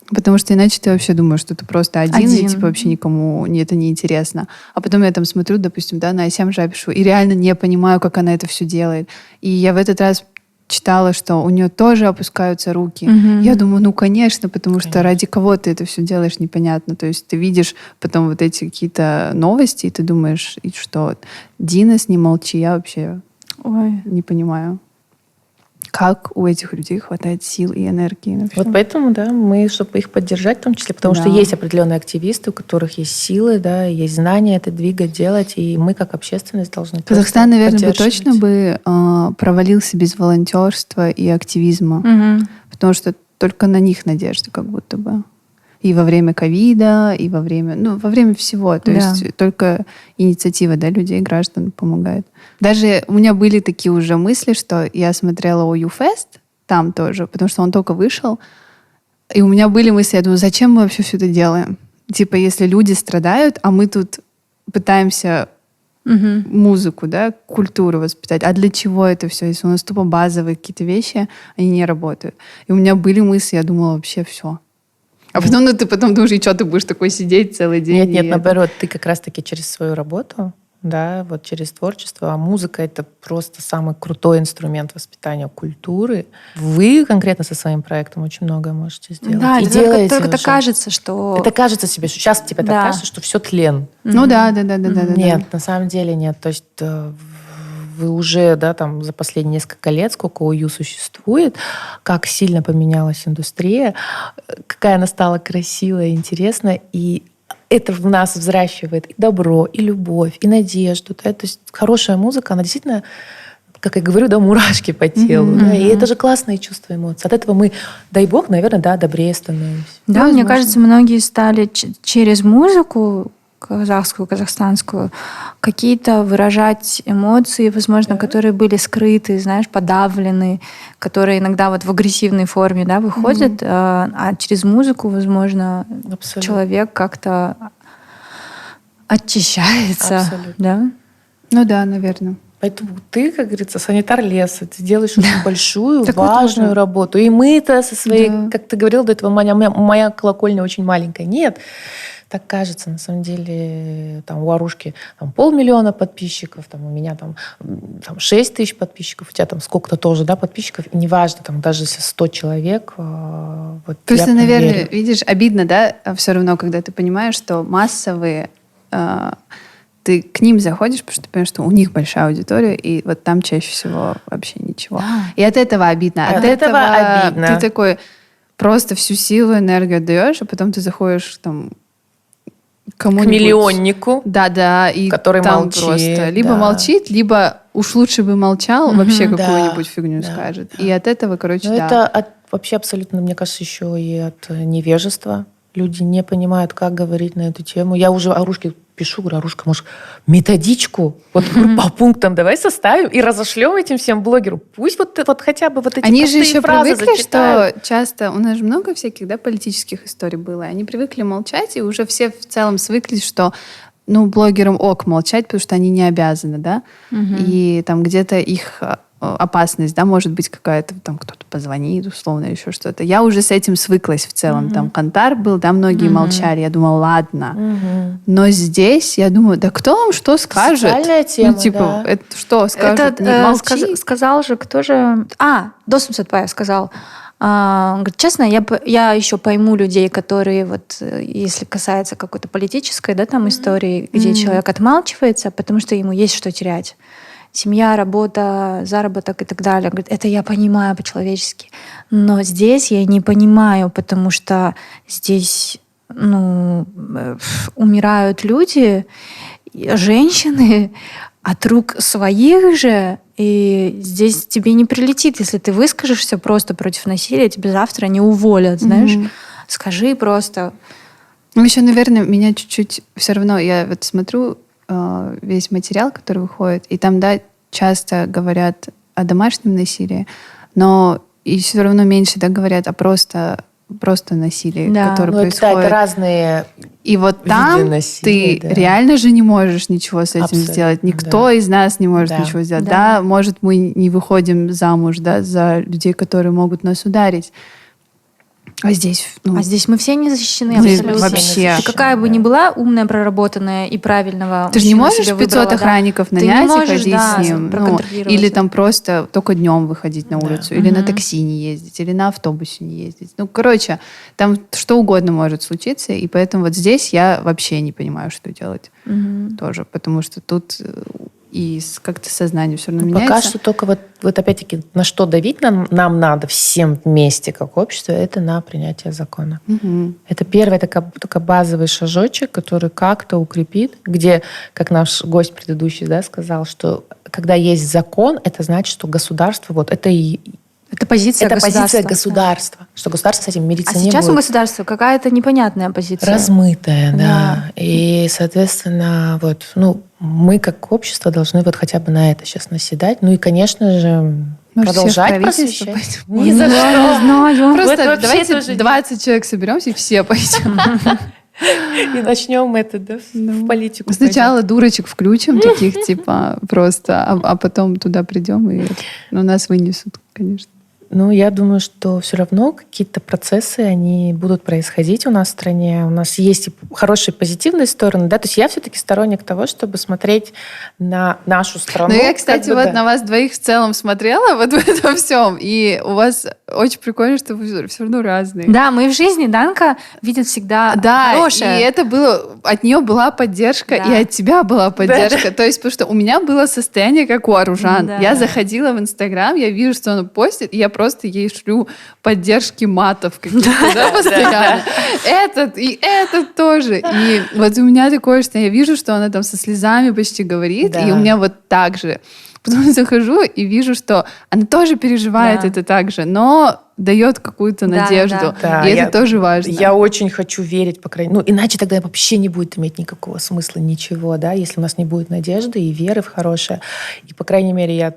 Потому что иначе ты вообще думаешь, что ты просто один. И типа вообще никому это не интересно. А потом я там смотрю, допустим, да, на Асям Жапишу, и реально не понимаю, как она это все делает. И я в этот раз читала, что у нее тоже опускаются руки. Я думаю, ну, конечно, потому что ради кого ты это все делаешь, непонятно. То есть ты видишь потом вот эти какие-то новости, и ты думаешь, и что? Динес, не молчи, я вообще не понимаю. Как у этих людей хватает сил и энергии на всё. Вот поэтому, да, мы, чтобы их поддержать в том числе, потому что есть определенные активисты, у которых есть силы, да, есть знания это двигать, делать, и мы как общественность должны Казахстан, наверное, бы точно бы провалился без волонтерства и активизма, потому что только на них надежда как будто бы. И во время ковида, и во время всего. То есть только инициатива, да, людей, граждан помогает. Даже у меня были такие уже мысли, что я смотрела OU-фест там тоже, потому что он только вышел. И у меня были мысли, я думаю, зачем мы вообще все это делаем? Типа, если люди страдают, а мы тут пытаемся музыку, да, культуру воспитать. А для чего это все? Если у нас тупо базовые какие-то вещи, они не работают. И у меня были мысли, я думала, вообще все. А потом, ты потом думаешь, и что ты будешь такой сидеть целый день? Нет, наоборот, ты как раз-таки через свою работу, да, вот через творчество, а музыка — это просто самый крутой инструмент воспитания культуры. Вы конкретно со своим проектом очень многое можете сделать. Да, и только кажется, что... Это кажется себе, что сейчас тебе так кажется, что все тлен. Ну да. Нет, на самом деле нет. То есть вы уже, да, там за последние несколько лет, сколько ОЮ существует, как сильно поменялась индустрия, какая она стала красивая, интересная, и это в нас взращивает и добро, и любовь, и надежду. Да? То есть хорошая музыка, она действительно, как я говорю, да, мурашки по телу. Да? И это же классные чувства, эмоции. От этого мы, дай бог, наверное, да, добрее становимся. Да, мне кажется, многие стали через музыку казахскую, казахстанскую, какие-то выражать эмоции, возможно, которые были скрыты, знаешь, подавлены, которые иногда вот в агрессивной форме, да, выходят, а через музыку, возможно, человек как-то очищается. Да? Ну да, наверное. Поэтому ты, как говорится, санитар леса, ты делаешь очень большую, важную работу. И мы-то со своей, как ты говорил до этого, моя колокольня очень маленькая. Нет. Так кажется, на самом деле, там у Арушки 500 000 подписчиков, там у меня там 6 тысяч подписчиков, у тебя там сколько-то тоже, да, подписчиков, и неважно, там даже если 100 человек. Вот просто, наверное, видишь, обидно, да, все равно, когда ты понимаешь, что массовые, ты к ним заходишь, потому что ты понимаешь, что у них большая аудитория, и вот там чаще всего вообще ничего. И от этого обидно. От этого обидно. Ты такой просто всю силу, энергию отдаешь, а потом ты заходишь там к миллионнику, и который там молчит, просто либо молчит, либо уж лучше бы молчал, вообще какую-нибудь фигню скажет. И от этого, короче, это вообще абсолютно, мне кажется, еще и от невежества. Люди не понимают, как говорить на эту тему. Я уже Арушке пишу, говорю: Арушка, может, методичку вот по пунктам давай составим и разошлем этим всем блогерам. Пусть вот хотя бы вот эти они же еще фразы привыкли, зачитают. Что часто у нас же много всяких, да, политических историй было. Они привыкли молчать, и уже все в целом свыклись, что блогерам молчать, потому что они не обязаны, да. И там где-то их опасность, да, может быть какая-то, там кто-то позвонит, условно, или еще что-то. Я уже с этим свыклась в целом. Там Кантар был, да, многие молчали. Я думала, ладно. Но здесь я думаю, да кто вам что скажет? Социальная тема, да. Это что скажет? Молчи. Сказал же, кто же... Досым Сатпаев сказал. Говорит, честно, я еще пойму людей, которые вот, если касается какой-то политической, да, там истории, где человек отмалчивается, потому что ему есть что терять. Семья, работа, заработок и так далее. Говорит, это я понимаю по-человечески. Но здесь я не понимаю, потому что здесь умирают люди, женщины от рук своих же, и здесь тебе не прилетит, если ты выскажешься просто против насилия, тебе завтра не уволят, знаешь. Скажи просто. Еще, наверное, меня чуть-чуть все равно, я вот смотрю весь материал, который выходит, и там, да, часто говорят о домашнем насилии, но и все равно меньше, да, говорят о просто насилии, которое происходит. Это разные и вот там насилия, ты реально же не можешь ничего с этим сделать. Никто из нас не может ничего сделать. Да, может, мы не выходим замуж, да, за людей, которые могут нас ударить. А здесь мы все не защищены вообще. Ты какая бы ни была умная, проработанная и правильного. Ты же не можешь 500 охранников нанять и ходить с ним. Или там просто только днем выходить на улицу. Или на такси не ездить. Или на автобусе не ездить. Короче, там что угодно может случиться. И поэтому вот здесь я вообще не понимаю, что делать. Тоже. Потому что тут и как-то сознание все равно меняется. Пока что только вот опять-таки на что давить нам надо всем вместе, как общество, это на принятие закона. Это первый только базовый шажочек, который как-то укрепит, где, как наш гость предыдущий, да, сказал, что когда есть закон, это значит, что государство, вот это и... Это позиция государства. Что государство с этим мириться не будет. А сейчас у государства какая-то непонятная позиция. Размытая, да. И, соответственно, мы как общество должны вот хотя бы на это сейчас наседать. Ну и, конечно же, продолжать просвещать. Ни за что. Не знаю. Просто давайте 20 человек соберемся и все пойдем. И начнем в политику. Сначала дурочек включим, таких типа просто, а потом туда придем, и нас вынесут, конечно. Ну, я думаю, что все равно какие-то процессы, они будут происходить у нас в стране. У нас есть и хорошие позитивные стороны, да, то есть я все-таки сторонник того, чтобы смотреть на нашу страну. Ну, я, кстати, вот на вас двоих в целом смотрела вот в этом всем, и у вас очень прикольно, что вы все равно разные. Да, мы в жизни Данка видит всегда хорошее. Да, и это было, от нее была поддержка, и от тебя была поддержка. То есть, потому что у меня было состояние, как у Аружан. Я заходила в Инстаграм, я вижу, что она постит, и я просто ей шлю поддержки матов каких-то, да, постоянно. Этот и этот тоже. И вот у меня такое, что я вижу, что она там со слезами почти говорит, и у меня вот так же. Потом я захожу и вижу, что она тоже переживает это так же, но дает какую-то надежду. И это тоже важно. Я очень хочу верить, по крайней мере. Ну, иначе тогда вообще не будет иметь никакого смысла, ничего, да, если у нас не будет надежды и веры в хорошее. И, по крайней мере, я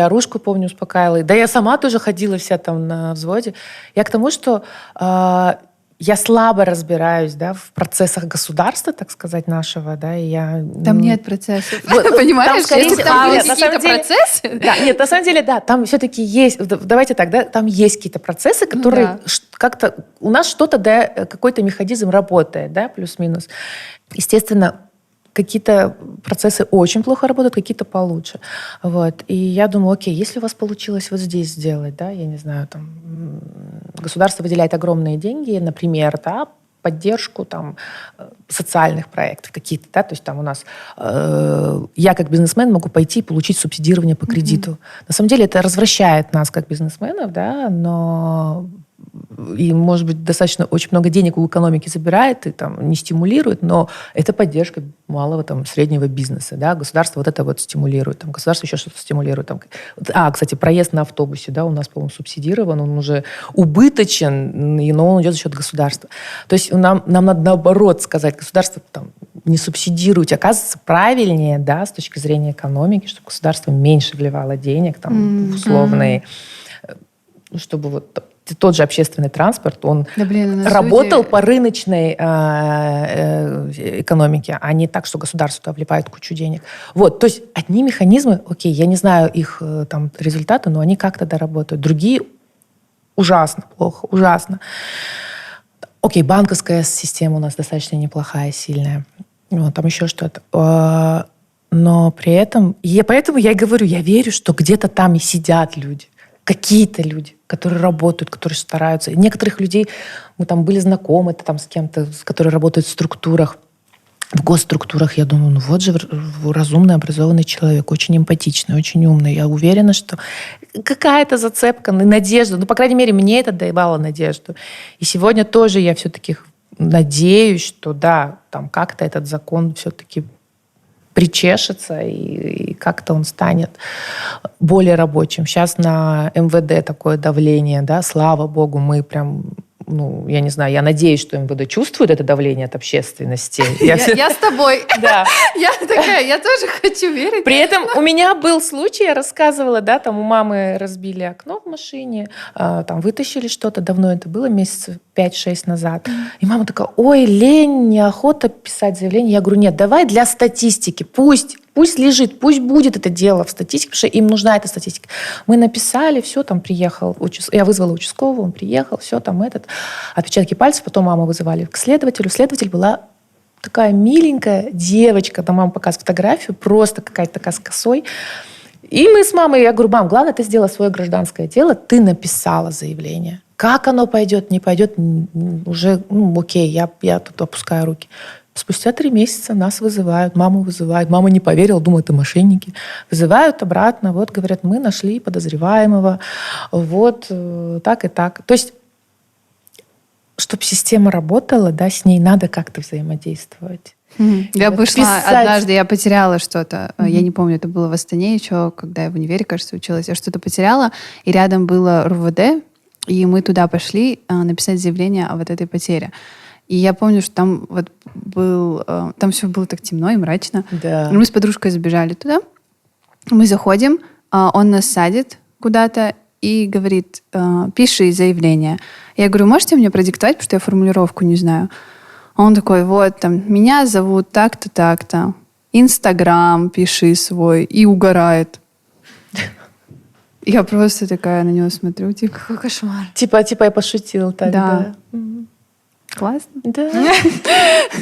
Арушку, помню, успокаивала. Да я сама тоже ходила вся там на взводе. Я к тому, что я слабо разбираюсь, да, в процессах государства, так сказать, нашего, да, и я... Там нет процессов. Понимаешь, если там есть какие-то процессы... Да, нет, на самом деле, да, там все-таки есть, давайте так, да, там есть какие-то процессы, которые как-то... У нас что-то, да, какой-то механизм работает, да, плюс-минус. Естественно, какие-то процессы очень плохо работают, какие-то получше. Вот. И я думаю, окей, если у вас получилось вот здесь сделать, да, я не знаю, там, государство выделяет огромные деньги, например, да, поддержку там, социальных проектов какие-то, да, то есть там у нас я как бизнесмен могу пойти и получить субсидирование по кредиту. На самом деле это развращает нас как бизнесменов, да, но и, может быть, достаточно очень много денег у экономики забирает и там не стимулирует, но это поддержка малого, там, среднего бизнеса, да, государство вот это вот стимулирует, там, государство еще что-то стимулирует. Там. Кстати, проезд на автобусе, да, у нас, по-моему, субсидирован, он уже убыточен, но он идет за счет государства. То есть нам надо наоборот сказать, государство там не субсидирует, оказывается, правильнее, да, с точки зрения экономики, чтобы государство меньше вливало денег там, в условные, чтобы вот тот же общественный транспорт, он работал по рыночной экономике, а не так, что государство туда вливает кучу денег. Вот, то есть одни механизмы, окей, я не знаю их там результаты, но они как-то доработают. Другие ужасно плохо, ужасно. Окей, банковская система у нас достаточно неплохая, сильная. Вот, там еще что-то. Но при этом, поэтому я и говорю, я верю, что где-то там и сидят люди. Какие-то люди, которые работают, которые стараются. Некоторых людей, мы там были знакомы там, с кем-то, которые работают в структурах, в госструктурах. Я думаю, ну вот же разумный, образованный человек, очень эмпатичный, очень умный. Я уверена, что какая-то зацепка, надежда. Ну, по крайней мере, мне это давало надежду. И сегодня тоже я все-таки надеюсь, что да, там как-то этот закон все-таки причешется, и как-то он станет более рабочим. Сейчас на МВД такое давление, да, слава богу, мы прям, ну, я не знаю, я надеюсь, что МВД чувствует это давление от общественности. Я с тобой. Да. Я такая, я тоже хочу верить. При этом у меня был случай, я рассказывала, да, там у мамы разбили окно в машине, там вытащили что-то, давно это было, месяцев 5-6 назад. И мама такая, ой, лень, неохота писать заявление. Я говорю, нет, давай для статистики, пусть лежит, пусть будет это дело в статистике, потому что им нужна эта статистика. Мы написали, все, там приехал, я вызвала участкового, он приехал, все, там отпечатки пальцев, потом маму вызывали к следователю. Следователь была такая миленькая девочка, там мама показывает фотографию, просто какая-то такая с косой. И мы с мамой, я говорю, мам, главное, ты сделала свое гражданское дело, ты написала заявление. Как оно пойдет, не пойдет, уже, окей, я тут опускаю руки. Спустя 3 месяца нас вызывают, маму вызывают. Мама не поверила, думает, это мошенники. Вызывают обратно, вот, говорят, мы нашли подозреваемого, вот, так и так. То есть, чтобы система работала, да, с ней надо как-то взаимодействовать. Я вышла однажды, я потеряла что-то. Я не помню, это было в Астане еще, когда я в универе, кажется, училась. Я что-то потеряла, и рядом было РУВД, и мы туда пошли написать заявление о вот этой потере. И я помню, что там вот там все было так темно и мрачно. Да. И мы с подружкой забежали туда. Мы заходим, он нас садит куда-то и говорит, пиши заявление. Я говорю, можете мне продиктовать, потому что я формулировку не знаю. Он такой, вот, там, меня зовут так-то, так-то. Инстаграм пиши свой. И угорает. Я просто такая на него смотрю, типа... Какой кошмар. Типа я пошутила так, да. Классно. Да.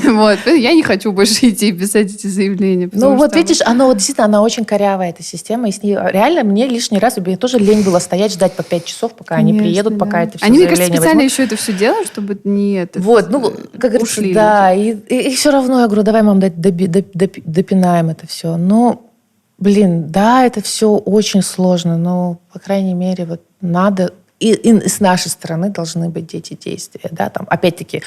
Вот, я не хочу больше идти писать эти заявления. Ну вот видишь, она вот действительно, она очень корявая, эта система. И с ней реально мне лишний раз, мне тоже лень было стоять, ждать по 5 часов, пока они приедут, пока это все они, мне кажется, специально еще это все делают, чтобы не это... Вот, ну, как говорится, да. И все равно я говорю, давай, мам, допинаем это все. Ну, блин, да, это все очень сложно, но, по крайней мере, вот надо... И с нашей стороны должны быть эти действия, да, там, опять-таки,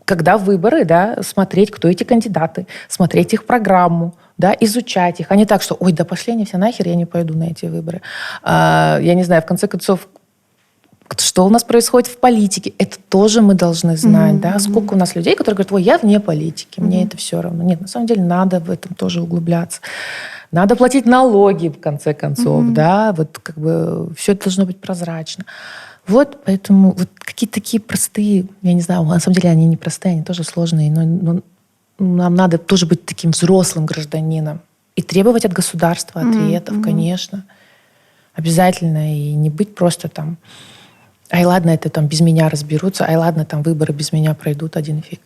когда выборы, да, смотреть, кто эти кандидаты, смотреть их программу, да, изучать их, а не так, что, ой, да пошли они все нахер, я не пойду на эти выборы. Я не знаю, в конце концов, что у нас происходит в политике, это тоже мы должны знать, да, сколько у нас людей, которые говорят, ой, я вне политики, мне это все равно. Нет, на самом деле надо в этом тоже углубляться. Надо платить налоги, в конце концов, да, вот как бы все это должно быть прозрачно. Вот, поэтому вот какие-то такие простые, я не знаю, на самом деле они не простые, они тоже сложные, но нам надо тоже быть таким взрослым гражданином и требовать от государства ответов, конечно, обязательно, и не быть просто там, ай, ладно, это там без меня разберутся, ай, ладно, там выборы без меня пройдут, один фиг.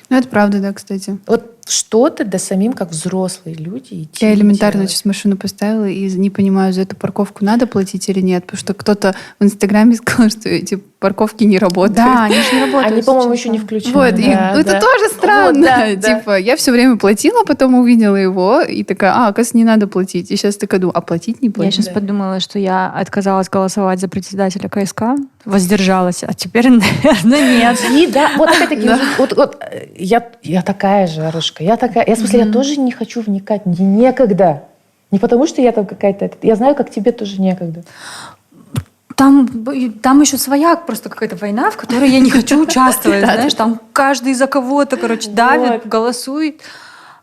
Ну, это правда, да, кстати. Вот что-то, да, самим, как взрослые люди, идти. Я элементарно сейчас машину поставила и не понимаю, за эту парковку надо платить или нет, потому что кто-то в Инстаграме сказал, что эти парковки не работают. Да, они же не работают. Они, по-моему, еще не включены. Вот, да, это тоже странно. Вот, да, типа, я все время платила, потом увидела его и такая, оказывается, не надо платить. И сейчас такая думаю, платить не платить? Я сейчас подумала, что я отказалась голосовать за председателя КСК, воздержалась, а теперь, наверное, нет. И да, вот опять-таки, вот я такая же, Арушка, я в смысле, я тоже не хочу вникать, мне некогда. Не потому, что я там какая-то... Я знаю, как тебе тоже некогда. Там еще своя просто какая-то война, в которой я не хочу участвовать, знаешь, там каждый за кого-то, давит, голосует,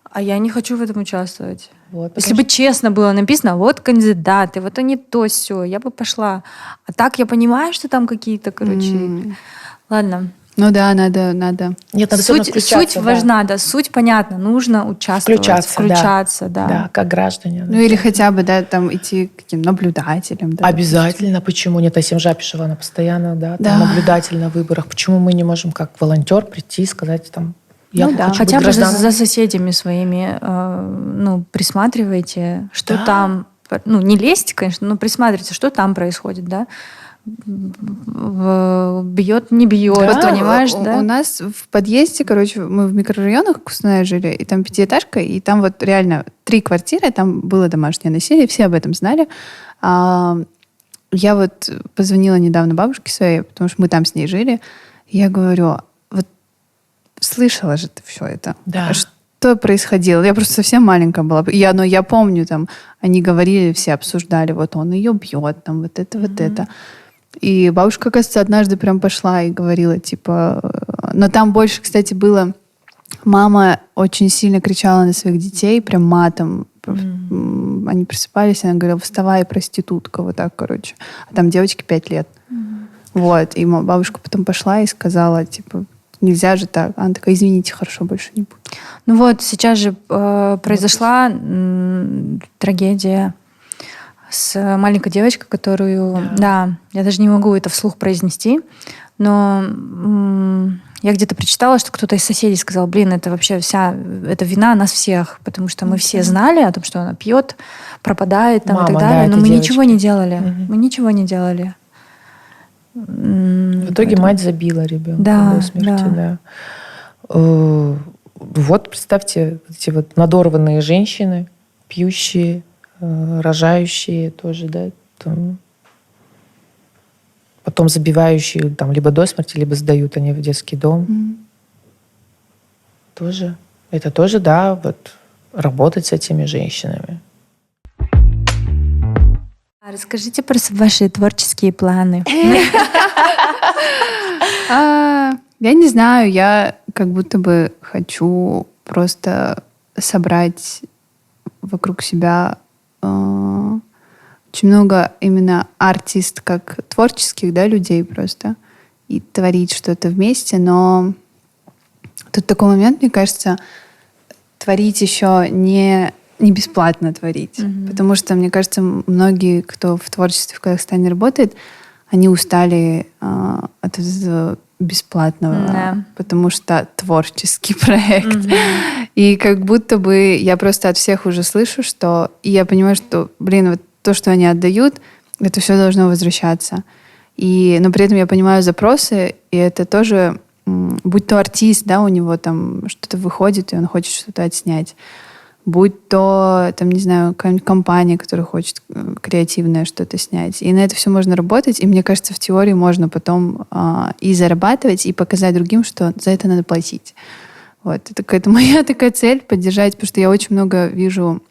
а я не хочу в этом участвовать. Вот, если бы честно было написано, вот кандидаты, вот они то все, я бы пошла. А так я понимаю, что там какие-то, ладно. Ну да, надо. Нет, надо суть важна, да, суть понятна, нужно участвовать, включаться, да. Да, как граждане. Ну или хотя бы, да, там идти каким наблюдателем. Да, обязательно. Почему нет? Асим Жапишева, она постоянно, да, там наблюдатель на выборах. Почему мы не можем как волонтер прийти и сказать там, хотя бы за соседями своими присматривайте, что там, не лезьте, конечно, но присматривайте, что там происходит, да. Бьет, не бьет, понимаешь, да? У нас в подъезде, мы в микрорайонах Кустаная жили, и там пятиэтажка, и там вот реально 3 квартиры, там было домашнее насилие, все об этом знали. Я вот позвонила недавно бабушке своей, потому что мы там с ней жили, и я говорю, вот слышала же ты все это? Да. Что происходило? Я просто совсем маленькая была. Я помню, там, они говорили, все обсуждали, вот он ее бьет, там, вот это. И бабушка, кажется, однажды прям пошла и говорила, типа... Но там больше, кстати, было... Мама очень сильно кричала на своих детей, прям матом. Они просыпались, она говорила, вставай, проститутка, вот так, А там девочке 5 лет. Вот. И бабушка потом пошла и сказала, типа, нельзя же так. Она такая, извините, хорошо, больше не буду. Ну вот, сейчас же произошла трагедия с маленькой девочкой, которую... Да, я даже не могу это вслух произнести, но я где-то прочитала, что кто-то из соседей сказал, это вообще это вина нас всех, потому что мы все знали о том, что она пьет, пропадает там, и так далее, но мы ничего не делали. Мы ничего не делали. В итоге мать забила ребенка до смерти. Да. Вот представьте, эти вот надорванные женщины, пьющие, рожающие тоже, да, там, потом забивающие там либо до смерти, либо сдают они в детский дом. Тоже. Это тоже, да, вот работать с этими женщинами. Расскажите про ваши творческие планы. Я не знаю, я как будто бы хочу просто собрать вокруг себя очень много именно артист, как творческих, да, людей просто, и творить что-то вместе, но тут такой момент, мне кажется, творить еще не не бесплатно творить. Потому что, мне кажется, многие, кто в творчестве в Казахстане работает, они устали от этого бесплатного, потому что творческий проект. И как будто бы я просто от всех уже слышу, что... И я понимаю, что, вот то, что они отдают, это все должно возвращаться. Но при этом я понимаю запросы, и это тоже... Будь то артист, да, у него там что-то выходит, и он хочет что-то отснять. Будь то, там, не знаю, какая-нибудь компания, которая хочет креативное что-то снять. И на это все можно работать. И мне кажется, в теории можно потом и зарабатывать, и показать другим, что за это надо платить. Вот. Это какая-то моя такая цель — поддержать, потому что я очень много вижу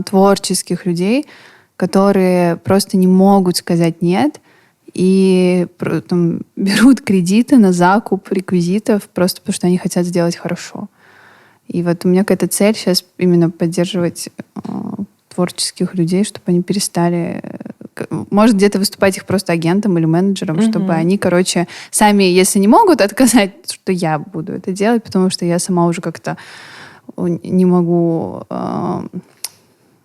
творческих людей, которые просто не могут сказать «нет», и там, берут кредиты на закуп реквизитов просто потому, что они хотят сделать хорошо. И вот у меня какая-то цель сейчас именно поддерживать творческих людей, чтобы они перестали... Может, где-то выступать их просто агентом или менеджером, чтобы они, сами, если не могут отказать, что я буду это делать, потому что я сама уже как-то не могу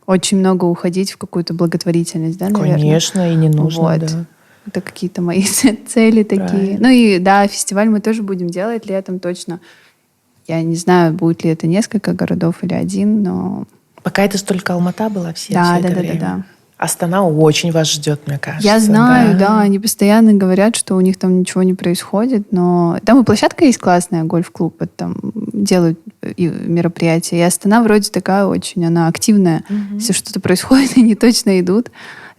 очень много уходить в какую-то благотворительность, да, наверное. Конечно, и не нужно, вот. да. Это какие-то мои цели такие. Правильно. И да, фестиваль мы тоже будем делать летом точно. Я не знаю, будет ли это несколько городов или один, но... Пока это только Алмата была все Да. время. Астана очень вас ждет, мне кажется. Я знаю, да. Они постоянно говорят, что у них там ничего не происходит, но там и площадка есть классная, гольф-клуб, там делают и мероприятия. И Астана вроде такая очень, она активная. Если что-то происходит, они точно идут.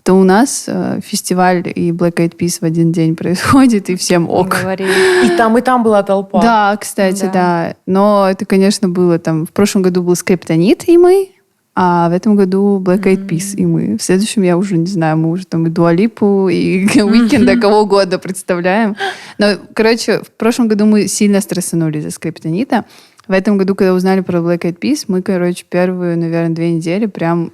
То у нас фестиваль и Black Eyed Peas в один день происходит, и всем ок. И там была толпа. Да, кстати, да. Но это, конечно, было там... В прошлом году был Скриптонит и мы, а в этом году Black Eyed Peas и мы. В следующем я уже не знаю, мы уже там и Дуа Липу, и Уикенда, кого угодно представляем. Но, в прошлом году мы сильно стрессанули за Скриптонита. В этом году, когда узнали про Black Eyed Peas, мы, первые, наверное, 2 недели прям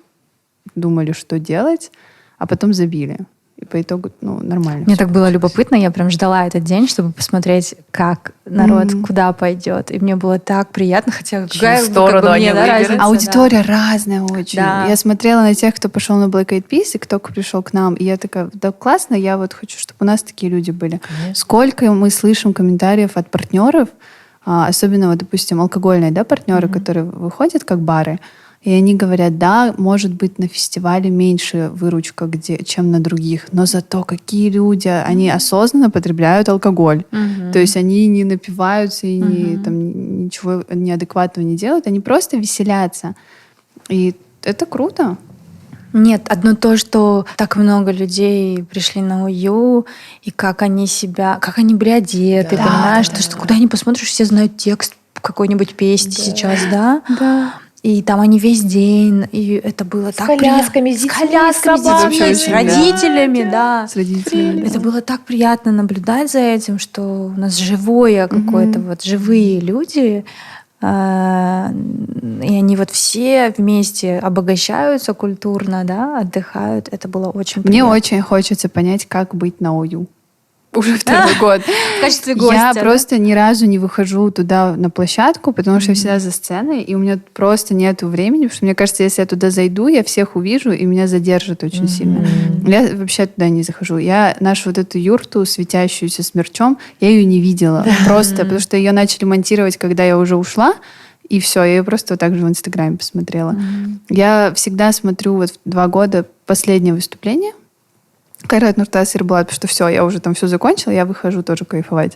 думали, что делать, а потом забили. И по итогу, нормально. Мне так было любопытно, я прям ждала этот день, чтобы посмотреть, как народ куда пойдет. И мне было так приятно, хотя какая мне разница. Аудитория разная очень. Да. Я смотрела на тех, кто пошел на Black Eyed Peas, и кто пришел к нам, и я такая, да классно, я вот хочу, чтобы у нас такие люди были. Конечно. Сколько мы слышим комментариев от партнеров, особенно, допустим, алкогольные, да, партнеры, которые выходят как бары, и они говорят, да, может быть, на фестивале меньше выручка, чем на других, но зато какие люди, они осознанно потребляют алкоголь. То есть они не напиваются и ничего неадекватного не делают, они просто веселятся. И это круто. Нет, одно то, что так много людей пришли на УЮ, и как они были одеты, понимаешь, что куда ни посмотришь, все знают текст какой-нибудь песни сейчас, да? Да. И там они весь день, и это было так колясками, приятно. С колясками, с родителями, да. С родителями. Это было так приятно наблюдать за этим, что у нас живое какое-то, живые люди, и они все вместе обогащаются культурно, да, отдыхают. Это было очень приятно. Мне очень хочется понять, как быть на УЮ. Уже второй год. В качестве гостя. Я просто ни разу не выхожу туда на площадку, потому что я всегда за сценой, и у меня просто нету времени, потому что мне кажется, если я туда зайду, я всех увижу, и меня задержат очень сильно. Я вообще туда не захожу. Я нашу эту юрту, светящуюся с мерчом, я ее не видела. Просто, потому что ее начали монтировать, когда я уже ушла, и все, я ее просто вот так же в Инстаграме посмотрела. Я всегда смотрю 2 года последнее выступление Кайрат Нуртас Ербулат, потому что все, я уже там все закончила, я выхожу тоже кайфовать.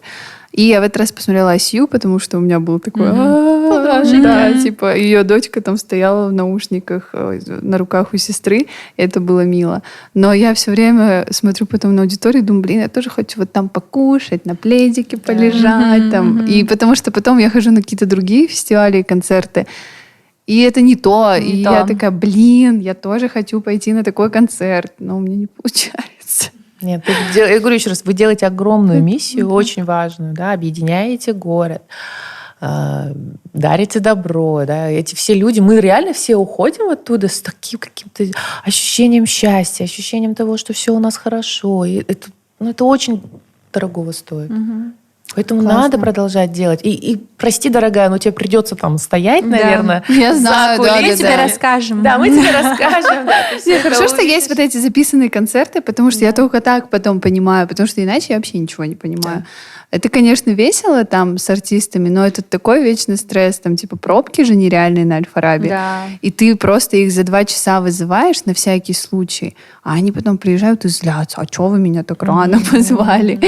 И я в этот раз посмотрела ICU, потому что у меня был такой... Да, типа, ее дочка там стояла в наушниках на руках у сестры, и это было мило. Но я все время смотрю потом на аудиторию и думаю, я тоже хочу вот там покушать, на пледике полежать. Там. И потому что потом я хожу на какие-то другие фестивали и концерты, и это не то. Я такая, я тоже хочу пойти на такой концерт, но у меня не получается. Нет, я говорю еще раз, вы делаете огромную миссию, очень важную, да, объединяете город, дарите добро, да, эти все люди, мы реально все уходим оттуда с таким каким-то ощущением счастья, ощущением того, что все у нас хорошо, и это очень дорогого стоит. Поэтому Классно. надо продолжать делать. И прости, дорогая, но тебе придется там стоять, наверное. Я знаю, да. Мы тебе расскажем. Да, мы тебе расскажем. Хорошо, что есть вот эти записанные концерты, потому что я только так потом понимаю, потому что иначе я вообще ничего не понимаю. Это, конечно, весело там с артистами, но это такой вечный стресс, там типа пробки же нереальные на Аль-Фараби. Да. И ты просто их за 2 часа вызываешь на всякий случай, а они потом приезжают и злятся, а что вы меня так рано позвали?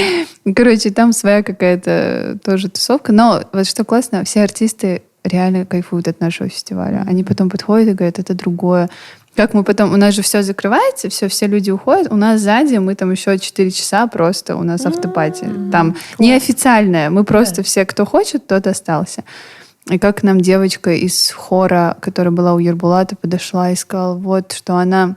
Короче, там своя какая-то тоже тусовка. Но вот что классно, все артисты реально кайфуют от нашего фестиваля. Они потом подходят и говорят, это другое. Как мы потом... У нас же все закрывается, все люди уходят. У нас сзади, мы там еще 4 часа просто, у нас автопати. Там неофициальная. Мы просто все, кто хочет, тот остался. И как к нам девочка из хора, которая была у Ербулата, подошла и сказала, вот, что она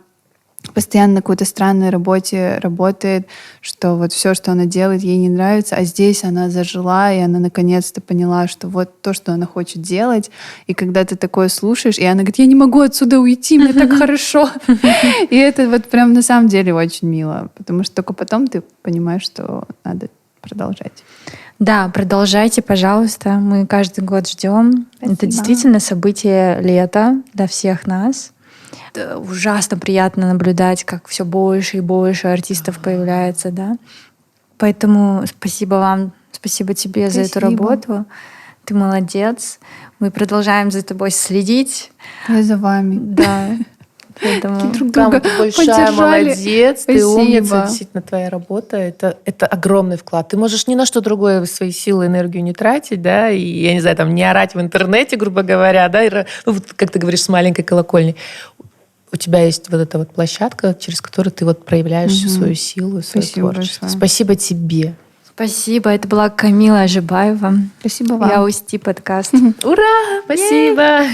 постоянно на какой-то странной работе работает, что вот все, что она делает, ей не нравится, а здесь она зажила, и она наконец-то поняла, что вот то, что она хочет делать, и когда ты такое слушаешь, и она говорит, я не могу отсюда уйти, мне так хорошо. И это вот прям на самом деле очень мило, потому что только потом ты понимаешь, что надо продолжать. Да, продолжайте, пожалуйста. Мы каждый год ждем. Это действительно событие лета для всех нас. Ужасно приятно наблюдать, как все больше и больше артистов появляется, да. Поэтому спасибо вам, спасибо тебе за эту работу. Ты молодец. Мы продолжаем за тобой следить. Я за вами. Да. Поэтому друг друга ты большая поддержали. молодец, Спасибо. ты умница, действительно, твоя работа это огромный вклад. Ты можешь ни на что другое свои силы, энергию не тратить, да, и, я не знаю, там, не орать в интернете, грубо говоря, да, вот, как ты говоришь, с маленькой колокольни. У тебя есть вот эта вот площадка, через которую ты вот проявляешь всю свою силу, свое творчество. Большое. Спасибо тебе. спасибо. Это была Камила Ажибаева. Спасибо вам. Я Усти подкаст. Ура! Спасибо!